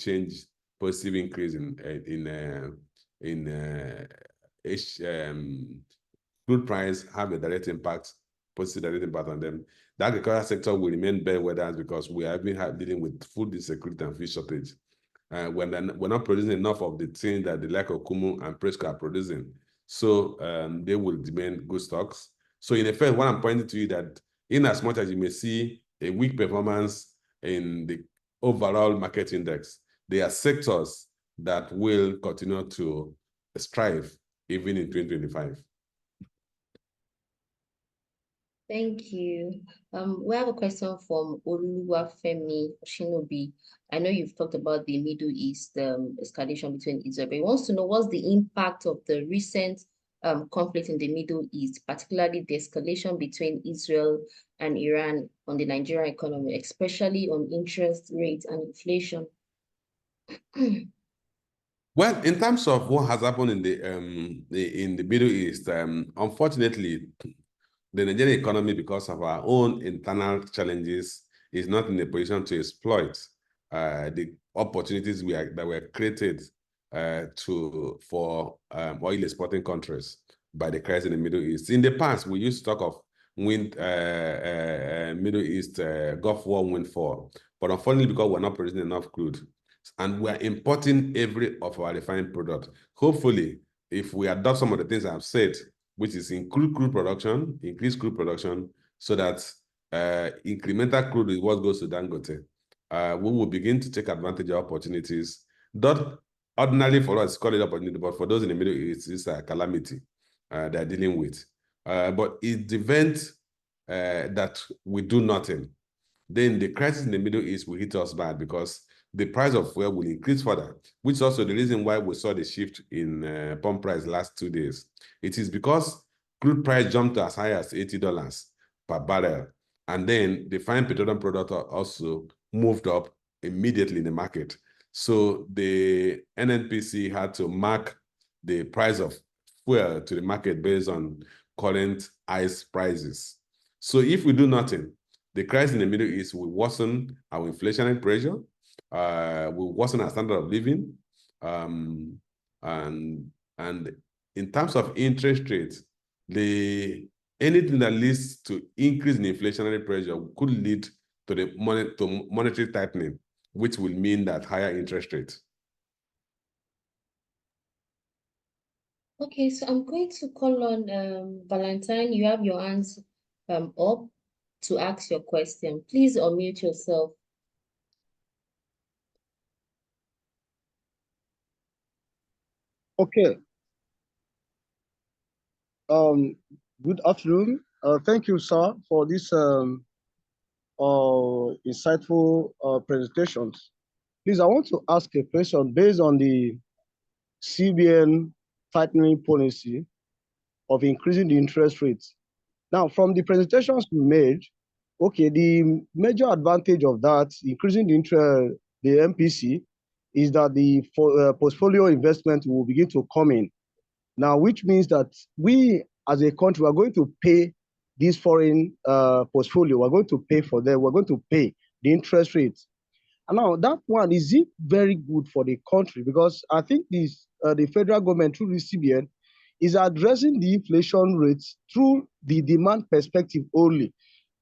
positive increase in crude price have a direct impact, positive direct impact on them. The agricultural sector will remain bellwethers because we have been dealing with food insecurity and food shortage. when we're not producing enough of the things that the like of Kumu and Presco are producing. So they will demand good stocks. So in effect, what I'm pointing to you that in as much as you may see a weak performance in the overall market index, there are sectors that will continue to strive even in 2025. Thank you. We have a question from Oluwafemi Shinobi. I know you've talked about the Middle East escalation between Israel, but he wants to know what's the impact of the recent conflict in the Middle East, particularly the escalation between Israel and Iran on the Nigerian economy, especially on interest rates and inflation. Well, in terms of what has happened in the Middle East, unfortunately, the Nigerian economy, because of our own internal challenges, is not in a position to exploit the opportunities that were created for oil exporting countries by the crisis in the Middle East. In the past, we used to talk of Middle East Gulf War windfall, but unfortunately, because we're not producing enough crude, and we're importing every of our refined product. Hopefully, if we adopt some of the things I've said, which is increase crude production, so that incremental crude is what goes to Dangote, we will begin to take advantage of opportunities. Not ordinarily for us, call it opportunity, but for those in the Middle East, it's a calamity they're dealing with. But it's the event that we do nothing, then the crisis in the Middle East will hit us bad, because the price of fuel will increase further, which is also the reason why we saw the shift in pump price last 2 days. It is because crude price jumped to as high as $80 per barrel, and then the fine petroleum product also moved up immediately in the market. So the NNPC had to mark the price of fuel to the market based on current ICE prices. So if we do nothing, the crisis in the Middle East will worsen our inflationary pressure, will worsen our standard of living, and in terms of interest rates, anything that leads to increase in inflationary pressure could lead to monetary tightening, which will mean that higher interest rates. Okay, so I'm going to call on Valentine. You have your hands up to ask your question. Please unmute yourself. Okay. Good afternoon. Thank you, sir, for this insightful presentations. Please, I want to ask a question based on the CBN tightening policy of increasing the interest rates. Now, from the presentations we made, okay, the major advantage of that, increasing the interest, the MPC, is that the portfolio investment will begin to come in. Now, which means that we as a country are going to pay this foreign portfolio. We're going to pay for them. We're going to pay the interest rates. And now that one, is it very good for the country? Because I think this the federal government through the CBN is addressing the inflation rates through the demand perspective only.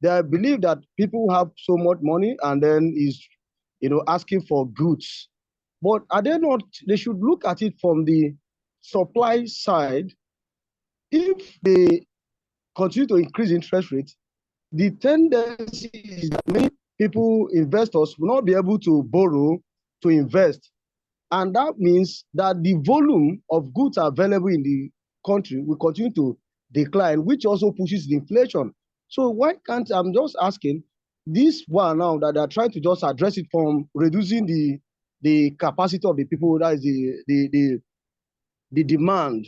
They believe that people have so much money and then is, asking for goods. But are they not, they should look at it from the supply side. If they continue to increase interest rates, the tendency is that many people, investors, will not be able to borrow to invest. And that means that the volume of goods available in the country will continue to decline, which also pushes the inflation. So why can't, I'm just asking, this one now that they're trying to just address it from reducing the capacity of the people, that is the demand,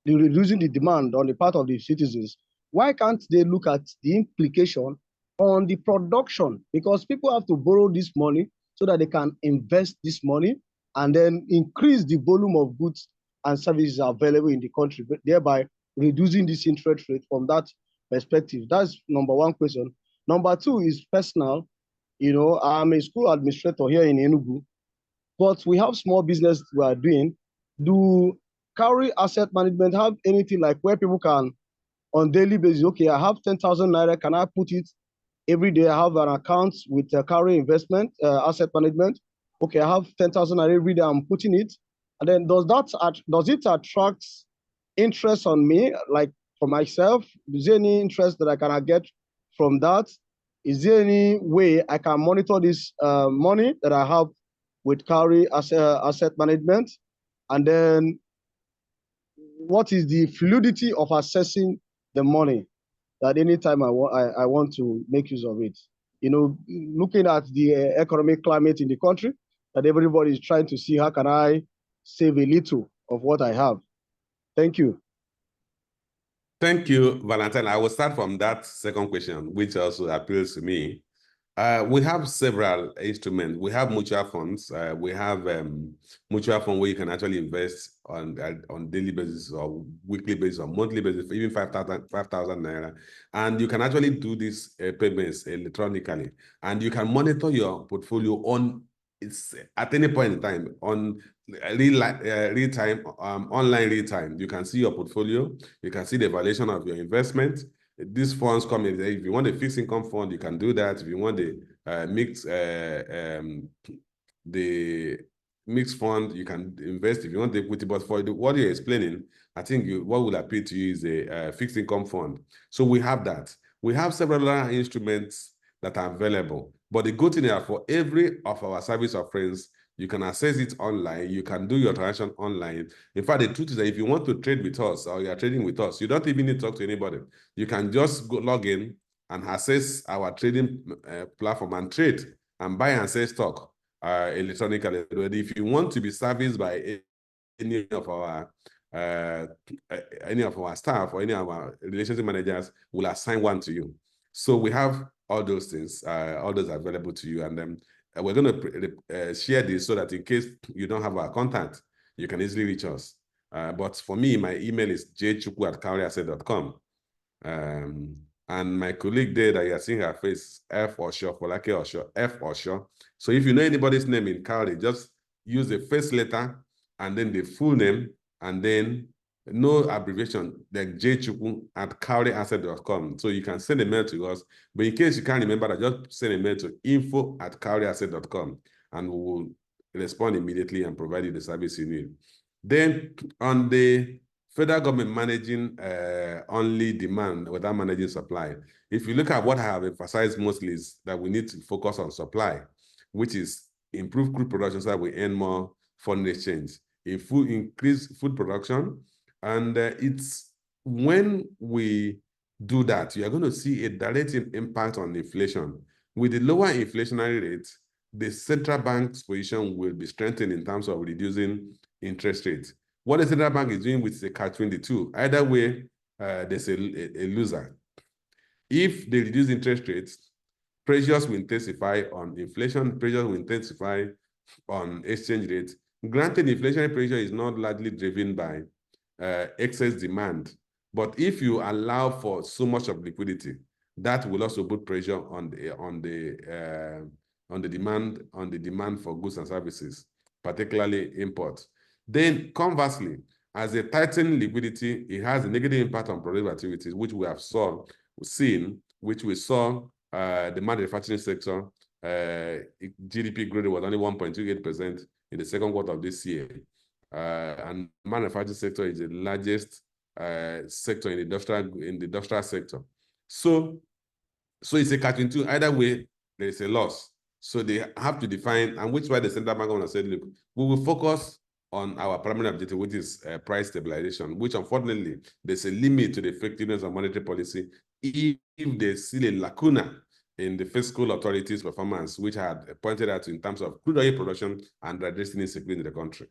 reducing the demand on the part of the citizens, why can't they look at the implication on the production? Because people have to borrow this money so that they can invest this money and then increase the volume of goods and services available in the country, but thereby reducing this interest rate from that perspective. That's number one question. Number two is personal. I'm a school administrator here in Enugu, but we have small business we are doing. Do Cowrie Asset Management have anything like where people can, on daily basis, okay, I have 10,000 Naira, can I put it every day? I have an account with Cowrie Investment, Asset Management, okay, I have 10,000 every day, I'm putting it. And then does it attract interest on me, like for myself? Is there any interest that I can get from that? Is there any way I can monitor this money that I have with Cowrie asset management? And then what is the fluidity of accessing the money that anytime I want to make use of it? You know, looking at the economic climate in the country, that everybody is trying to see how can I save a little of what I have. Thank you. Thank you, Valentine. I will start from that second question, which also appeals to me. We have several instruments. We have mutual funds. We have mutual fund where you can actually invest on daily basis or weekly basis or monthly basis, even 5,000 naira. And you can actually do these payments electronically. And you can monitor your portfolio at any point in time on real time, online real time. You can see your portfolio. You can see the valuation of your investment. These funds come in. If you want a fixed income fund, you can do that. If you want the mixed fund, you can invest. If you want the equity, but for what you're explaining, I think what will appeal to you is a fixed income fund. So we have that. We have several other instruments that are available. But the good thing is for every of our service offerings, you can access it online. You can do your transaction online. In fact, the truth is that if you want to trade with us or you are trading with us, you don't even need to talk to anybody. You can just go log in and access our trading platform and trade and buy and sell stock electronically. If you want to be serviced by any of our staff or any of our relationship managers, will assign one to you. So we have all those things, all those available to you, and then we're going to share this so that in case you don't have our contact, you can easily reach us. But for me, my email is jchuku@cowrieasset.com. And my colleague there that you're seeing her face, F Osho, Folake Osho, F Osho. So if you know anybody's name in Cowrie, just use the first letter and then the full name, and then no abbreviation, like jchuku@cowrieasset.com. So you can send a mail to us. But in case you can't remember that, just send a mail to info@cowrieasset.com, and we will respond immediately and provide you the service you need. Then on the federal government managing only demand without managing supply. If you look at what I have emphasized mostly is that we need to focus on supply, which is improve crude production so that we earn more foreign exchange, increase food production. And it's when we do that, you are going to see a direct impact on inflation. With the lower inflationary rate, the central bank's position will be strengthened in terms of reducing interest rates. What the central bank is doing with the catch-22, either way, there's a loser. If they reduce interest rates, pressures will intensify on inflation, pressures will intensify on exchange rates. Granted, inflationary pressure is not largely driven by excess demand, but if you allow for so much of liquidity, that will also put pressure on the demand for goods and services, particularly imports. Then conversely, as a tightened liquidity, it has a negative impact on productive activities, which we have seen, which we saw the manufacturing sector, GDP growth was only 1.28% in the second quarter of this year. And manufacturing sector is the largest sector in the industrial sector. So it's a catch-22. Either way, there is a loss. So they have to define, and which is why the central bank has said, look, we will focus on our primary objective, which is price stabilization, which unfortunately, there's a limit to the effectiveness of monetary policy if there's still a lacuna in the fiscal authorities' performance, which had pointed out in terms of crude oil production and addressing insecurity in the country.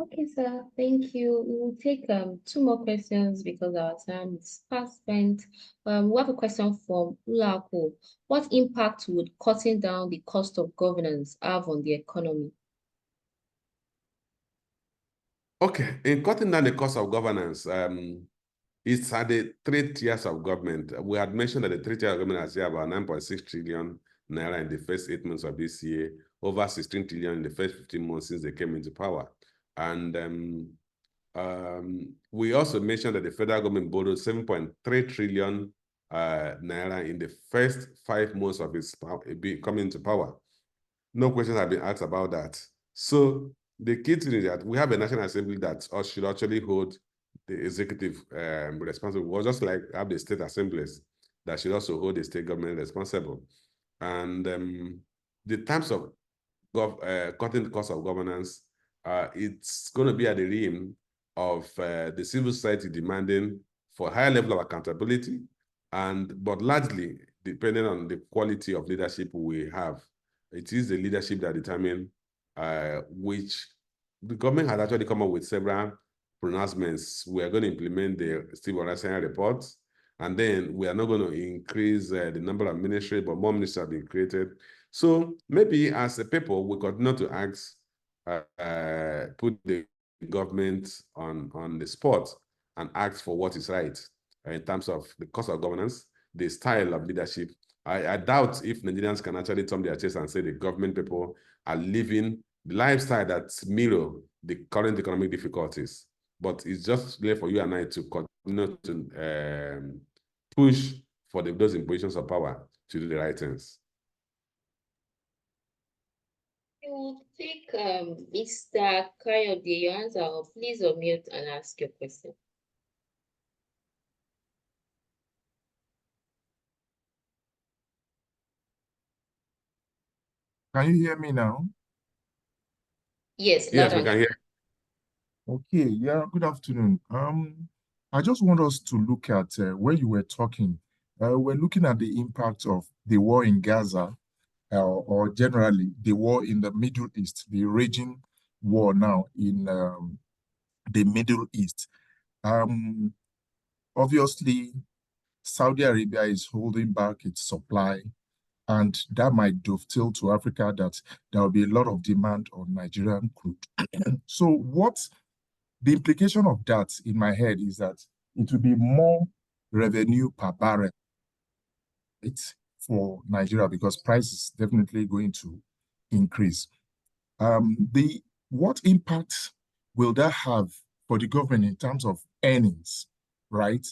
Okay, sir. Thank you. We will take 2 more questions because our time is fast spent. We have a question from Ulako. What impact would cutting down the cost of governance have on the economy? Okay, in cutting down the cost of governance, it's at the 3 tiers of government. We had mentioned that the 3 tiers of government has about 9.6 trillion naira in the first 8 months of this year, over 16 trillion in the first 15 months since they came into power. And we also mentioned that the federal government borrowed 7.3 trillion naira in the first 5 months of his coming into power. No questions have been asked about that. So the key thing is that we have a National Assembly that should actually hold the executive responsible. Well, just like have the state assemblies that should also hold the state government responsible. And the terms of cutting the cost of governance, it's going to be at the rim of the civil society demanding for higher level of accountability, but largely depending on the quality of leadership we have. It is the leadership that determines which the government has actually come up with several pronouncements. We are going to implement the Steve Olasanya report, and then we are not going to increase the number of ministries, but more ministries have been created. So maybe as a people, we continue to ask, put the government on the spot and ask for what is right in terms of the cost of governance, the style of leadership. I doubt if Nigerians can actually turn their chest and say the government people are living the lifestyle that mirror the current economic difficulties. But it's just there for you and I to continue to push for those in positions of power to do the right things. You will take Mr. Kayode, your answer, or please unmute and ask your question. Can you hear me now? Yes, yes, we can hear. Okay, yeah, good afternoon. I just want us to look at where you were talking. We're looking at the impact of the war in Gaza, or generally the war in the Middle East, the raging war now in the Middle East. Obviously, Saudi Arabia is holding back its supply, and that might dovetail to Africa, that there will be a lot of demand on Nigerian crude. So what the implication of that in my head is that it will be more revenue per barrel for Nigeria, because price is definitely going to increase. What impact will that have for the government in terms of earnings, right?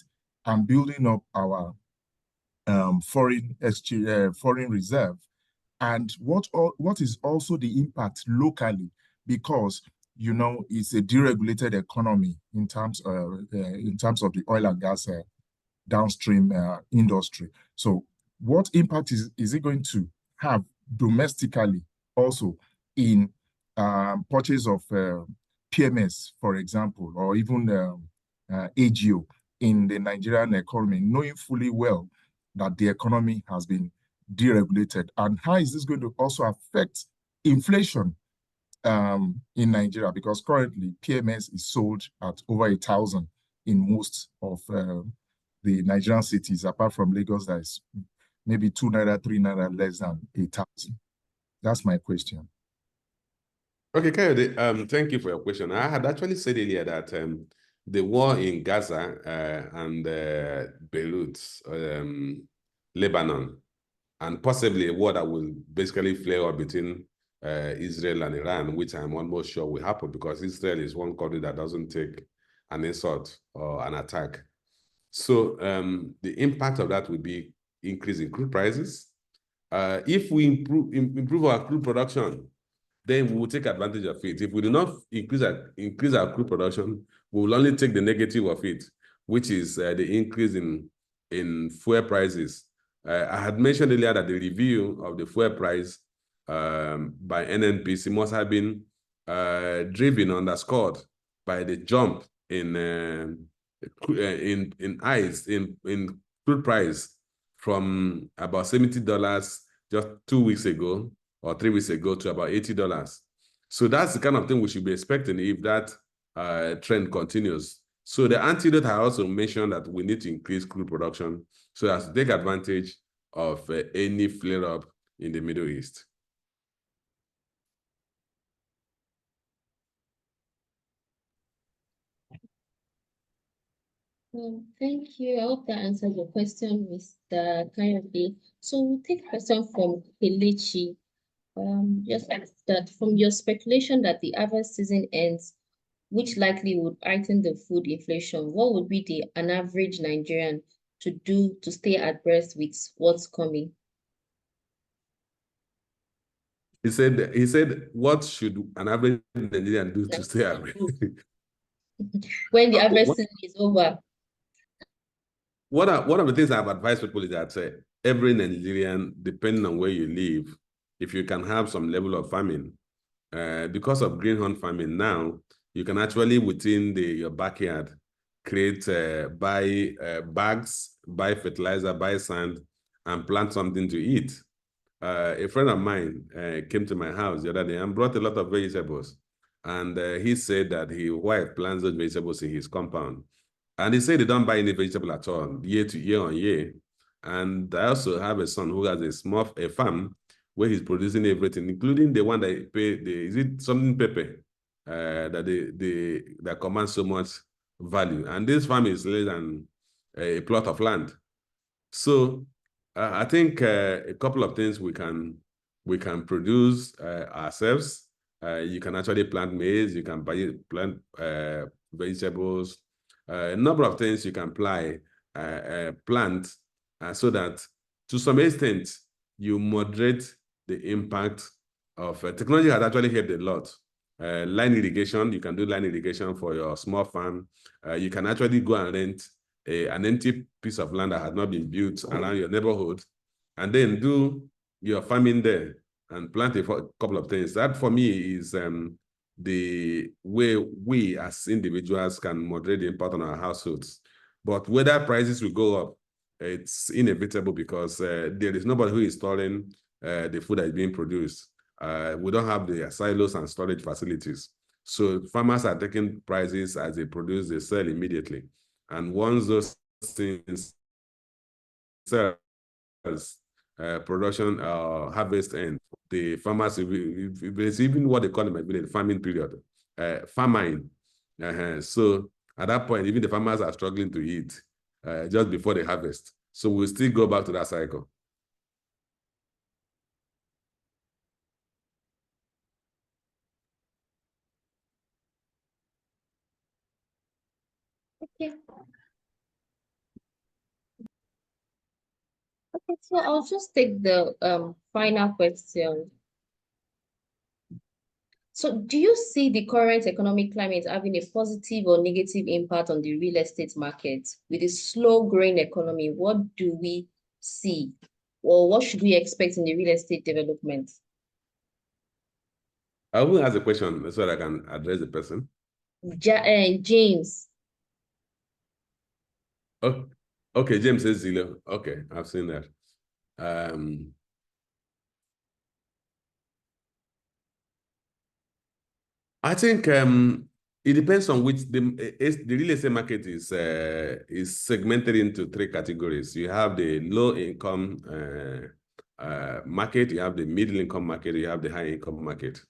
And building up our foreign exchange, foreign reserve, and what is also the impact locally, because you know it's a deregulated economy in terms of the oil and gas downstream industry. So what impact is it going to have domestically also in purchase of PMS, for example, or even AGO in the Nigerian economy, knowing fully well that the economy has been deregulated? And how is this going to also affect inflation in Nigeria? Because currently PMS is sold at over 1,000 in most of the Nigerian cities, apart from Lagos, that is maybe 2 naira, 3 naira less than 1,000. That's my question. Okay, Kayode, thank you for your question. I had actually said earlier that the war in Gaza and Beirut, Lebanon, and possibly a war that will basically flare up between Israel and Iran, which I'm almost sure will happen, because Israel is one country that doesn't take an insult or an attack. So the impact of that will be increase in crude prices. If we improve our crude production, then we will take advantage of it. If we do not increase our crude production, we will only take the negative of it, which is the increase in fuel prices. I had mentioned earlier that the review of the fuel price by NNPC must have been underscored by the jump in crude price from about $70 just 2 weeks ago or 3 weeks ago to about $80. So that's the kind of thing we should be expecting if that trend continues. So the antidote, I also mentioned that we need to increase crude production so as to take advantage of any flare-up in the Middle East. Thank you. I hope that answers your question, Mr. Kayode. So we'll take a question from Kelechi. Just ask that from your speculation that the harvest season ends, which likely would heighten the food inflation, what would be an average Nigerian to do to stay abreast with what's coming? He said, what should an average Nigerian do to stay abreast? When the harvest season is over. One of the things I've advised people is that every Nigerian, depending on where you live, if you can have some level of farming, because of greenhouse farming now, you can actually within your backyard create buy bags, buy fertilizer, buy sand, and plant something to eat. A friend of mine came to my house the other day and brought a lot of vegetables, and he said that his wife plants those vegetables in his compound. And he said they don't buy any vegetable at all, year on year. And I also have a son who has a farm where he's producing everything, including the one that is it something pepper that commands so much value. And this farm is less than a plot of land. So I think a couple of things we can produce ourselves. You can actually plant maize. You can plant vegetables. A number of things you can plant so that to some extent you moderate the impact of technology. Has actually helped a lot. Line irrigation, you can do line irrigation for your small farm. You can actually go and rent an empty piece of land that has not been built around your neighborhood, and then do your farming there and plant a couple of things. That for me is the way we as individuals can moderate the impact on our households. But whether prices will go up, it's inevitable because there is nobody who is storing the food that is being produced. We don't have the silos and storage facilities. So farmers are taking prices as they produce, they sell immediately. And once those things sells, production harvest end, the farmers, it's even what they call it, the farming period, famine. So at that point, even the farmers are struggling to eat just before the harvest. So we'll still go back to that cycle. Okay. Okay, so I'll just take the final question. So do you see the current economic climate having a positive or negative impact on the real estate market? With a slow growing economy, what do we see? Or what should we expect in the real estate development? I will ask a question so that I can address the person. James. Oh, okay, James says zero. Okay, I've seen that. I think it depends on which the real estate market is segmented into three categories. You have the low income market, you have the middle income market, you have the high income market,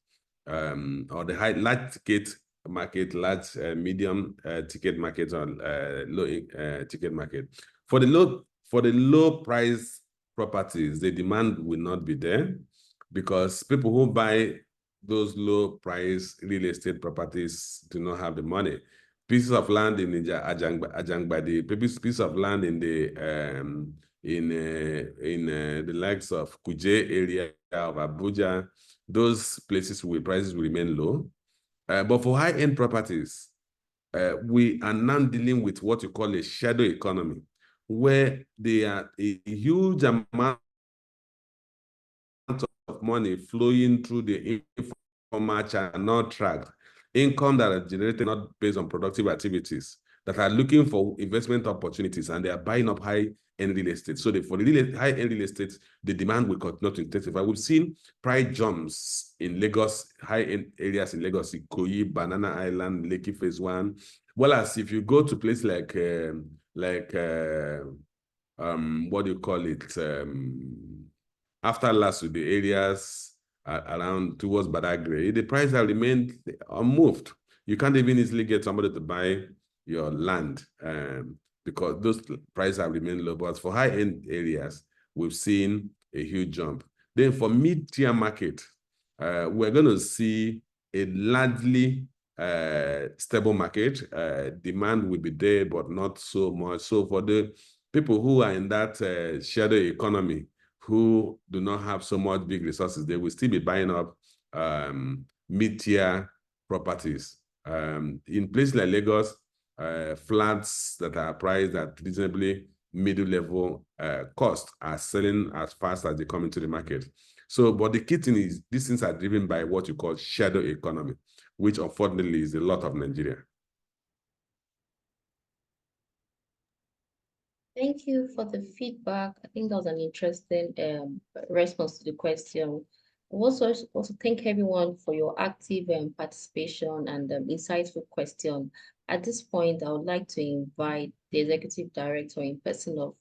or the large ticket market, large medium ticket market, or low ticket market. For the low price properties, the demand will not be there because people who buy those low price real estate properties do not have the money. Pieces of land in Ajangbadi, pieces of land in the likes of Kuje area of Abuja, those places where prices will remain low. But for high-end properties, we are now dealing with what you call a shadow economy, where there are a huge amount of money flowing through the informal channel, not tracked, income that are generated not based on productive activities, that are looking for investment opportunities, and they are buying up high-end real estate. So for the high-end real estate, the demand will continue to intensify. We've seen price jumps in Lagos, high-end areas in Lagos, Ikoyi, Banana Island, Lekki Phase 1. Well, as if you go to places like what do you call it? After Lasso, the areas around towards Badagry, the price have remained unmoved. You can't even easily get somebody to buy your land because those prices have remained low. But for high-end areas, we've seen a huge jump. Then for mid-tier market, we're going to see a largely stable market. Demand will be there, but not so much. So for the people who are in that shadow economy, who do not have so much big resources, they will still be buying up mid-tier properties. In places like Lagos, flats that are priced at reasonably middle level cost are selling as fast as they come into the market. So, but the key thing is these things are driven by what you call shadow economy, which unfortunately is a lot of Nigeria. Thank you for the feedback. I think that was an interesting response to the question. I also thank everyone for your active participation and insightful question. At this point, I would like to invite the Executive Director in person of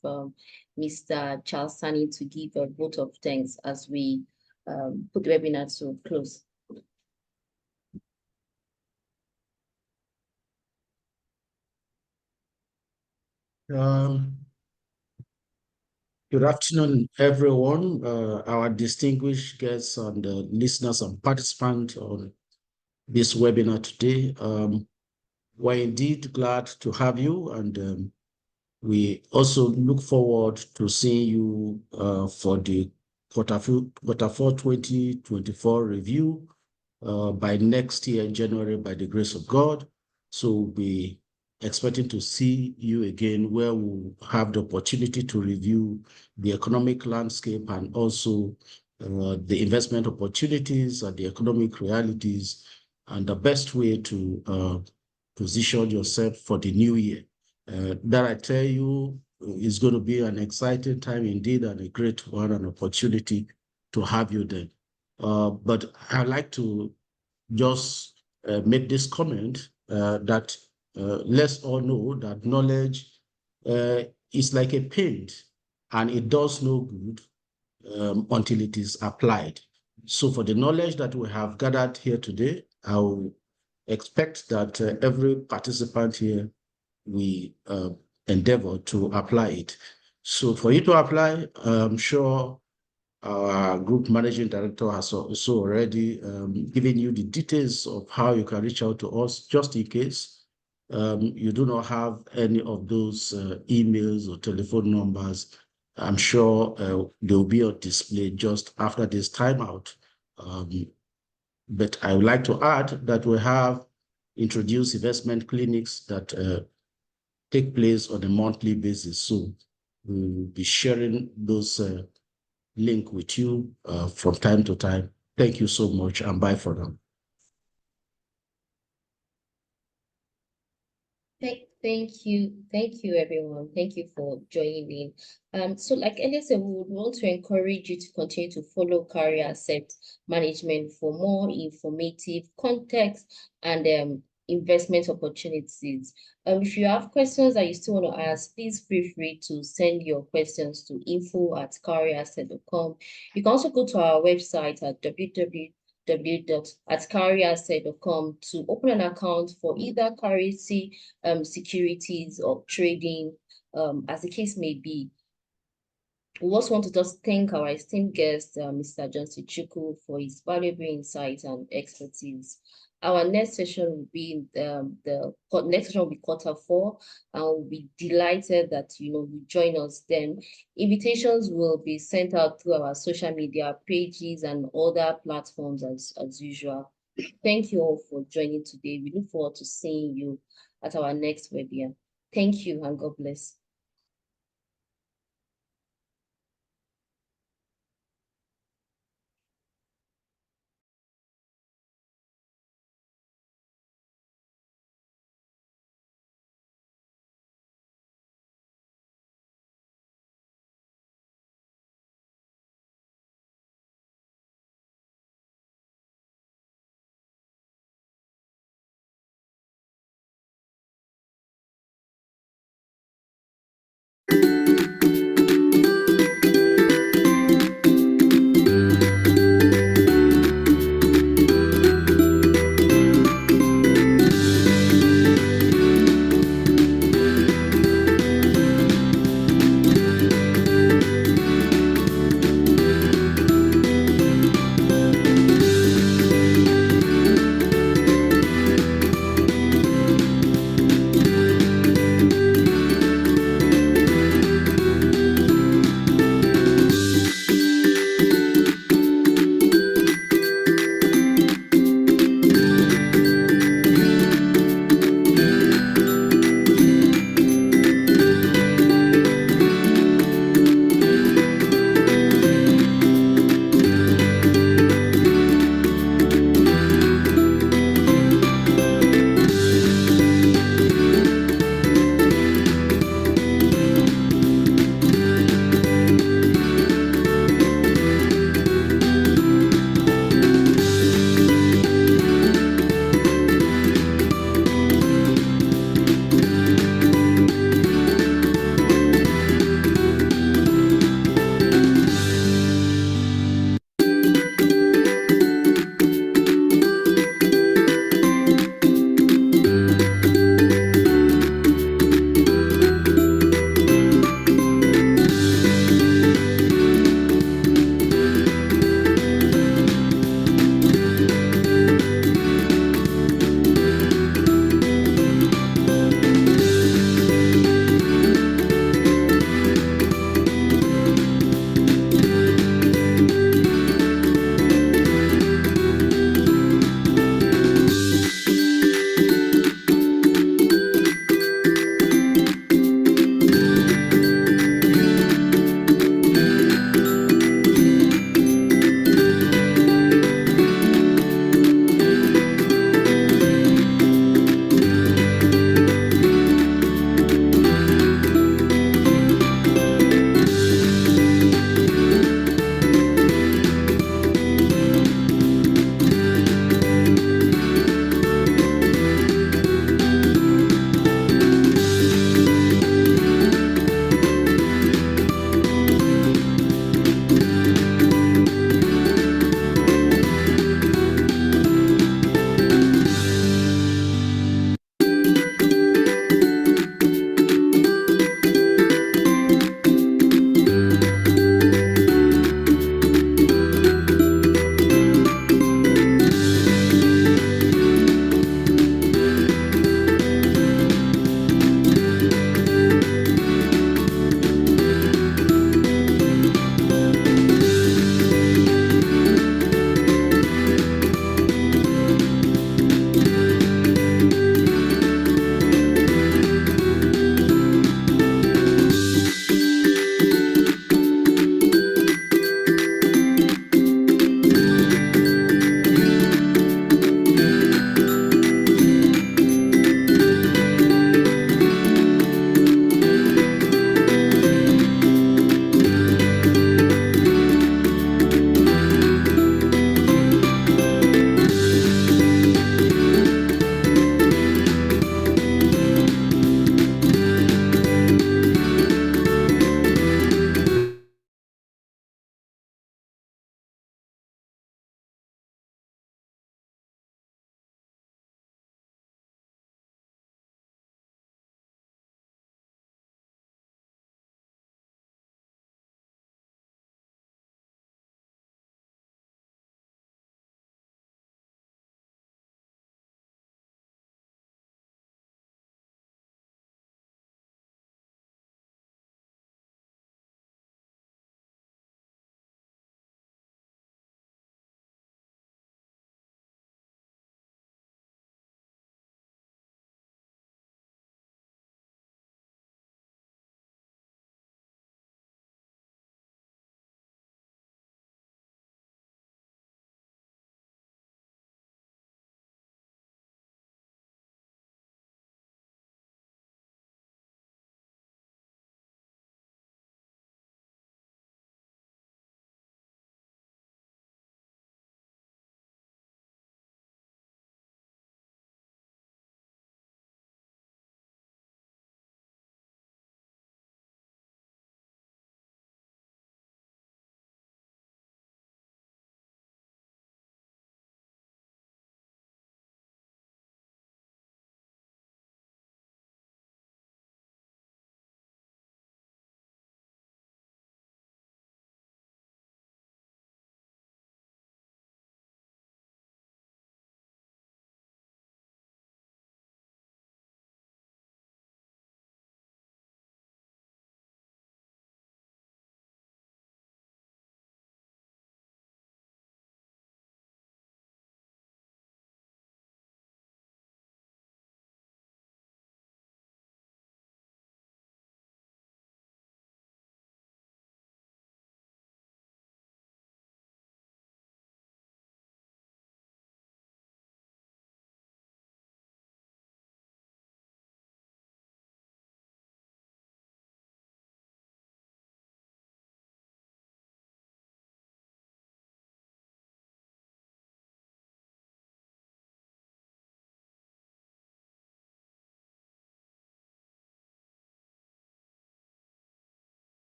Mr. Charles Sani to give a vote of thanks as we put the webinar to close. Good afternoon, everyone, our distinguished guests and listeners and participants on this webinar today. We're indeed glad to have you, and we also look forward to seeing you for the quarter four 2024 review by next year, January, by the grace of God. So we'll be expecting to see you again, where we'll have the opportunity to review the economic landscape and also the investment opportunities and the economic realities and the best way to position yourself for the new year. That I tell you is going to be an exciting time indeed and a great one, an opportunity to have you there. But I'd like to just make this comment that let's all know that knowledge is like a paint and it does no good until it is applied. So for the knowledge that we have gathered here today, I will expect that every participant here, we endeavor to apply it. So for you to apply, I'm sure our group managing director has also already given you the details of how you can reach out to us, just in case you do not have any of those emails or telephone numbers. I'm sure they'll be on display just after this timeout. But I would like to add that we have introduced investment clinics that take place on a monthly basis. So we'll be sharing those link with you from time to time. Thank you so much, and bye for now. Thank you, everyone. Thank you for joining in. So like earlier said, we would want to encourage you to continue to follow Career Asset Management for more informative context and investment opportunities. If you have questions that you still want to ask, please feel free to send your questions to info@careerasset.com. You can also go to our website at www.careerasset.com to open an account for either currency, securities, or trading, as the case may be. We also want to just thank our esteemed guest, Mr. Johnson Chukwu, for his valuable insights and expertise. Our next session will be the next session will be quarter four, and we'll be delighted that you join us then. Invitations will be sent out through our social media pages and other platforms as usual. Thank you all for joining today. We look forward to seeing you at our next webinar. Thank you and God bless.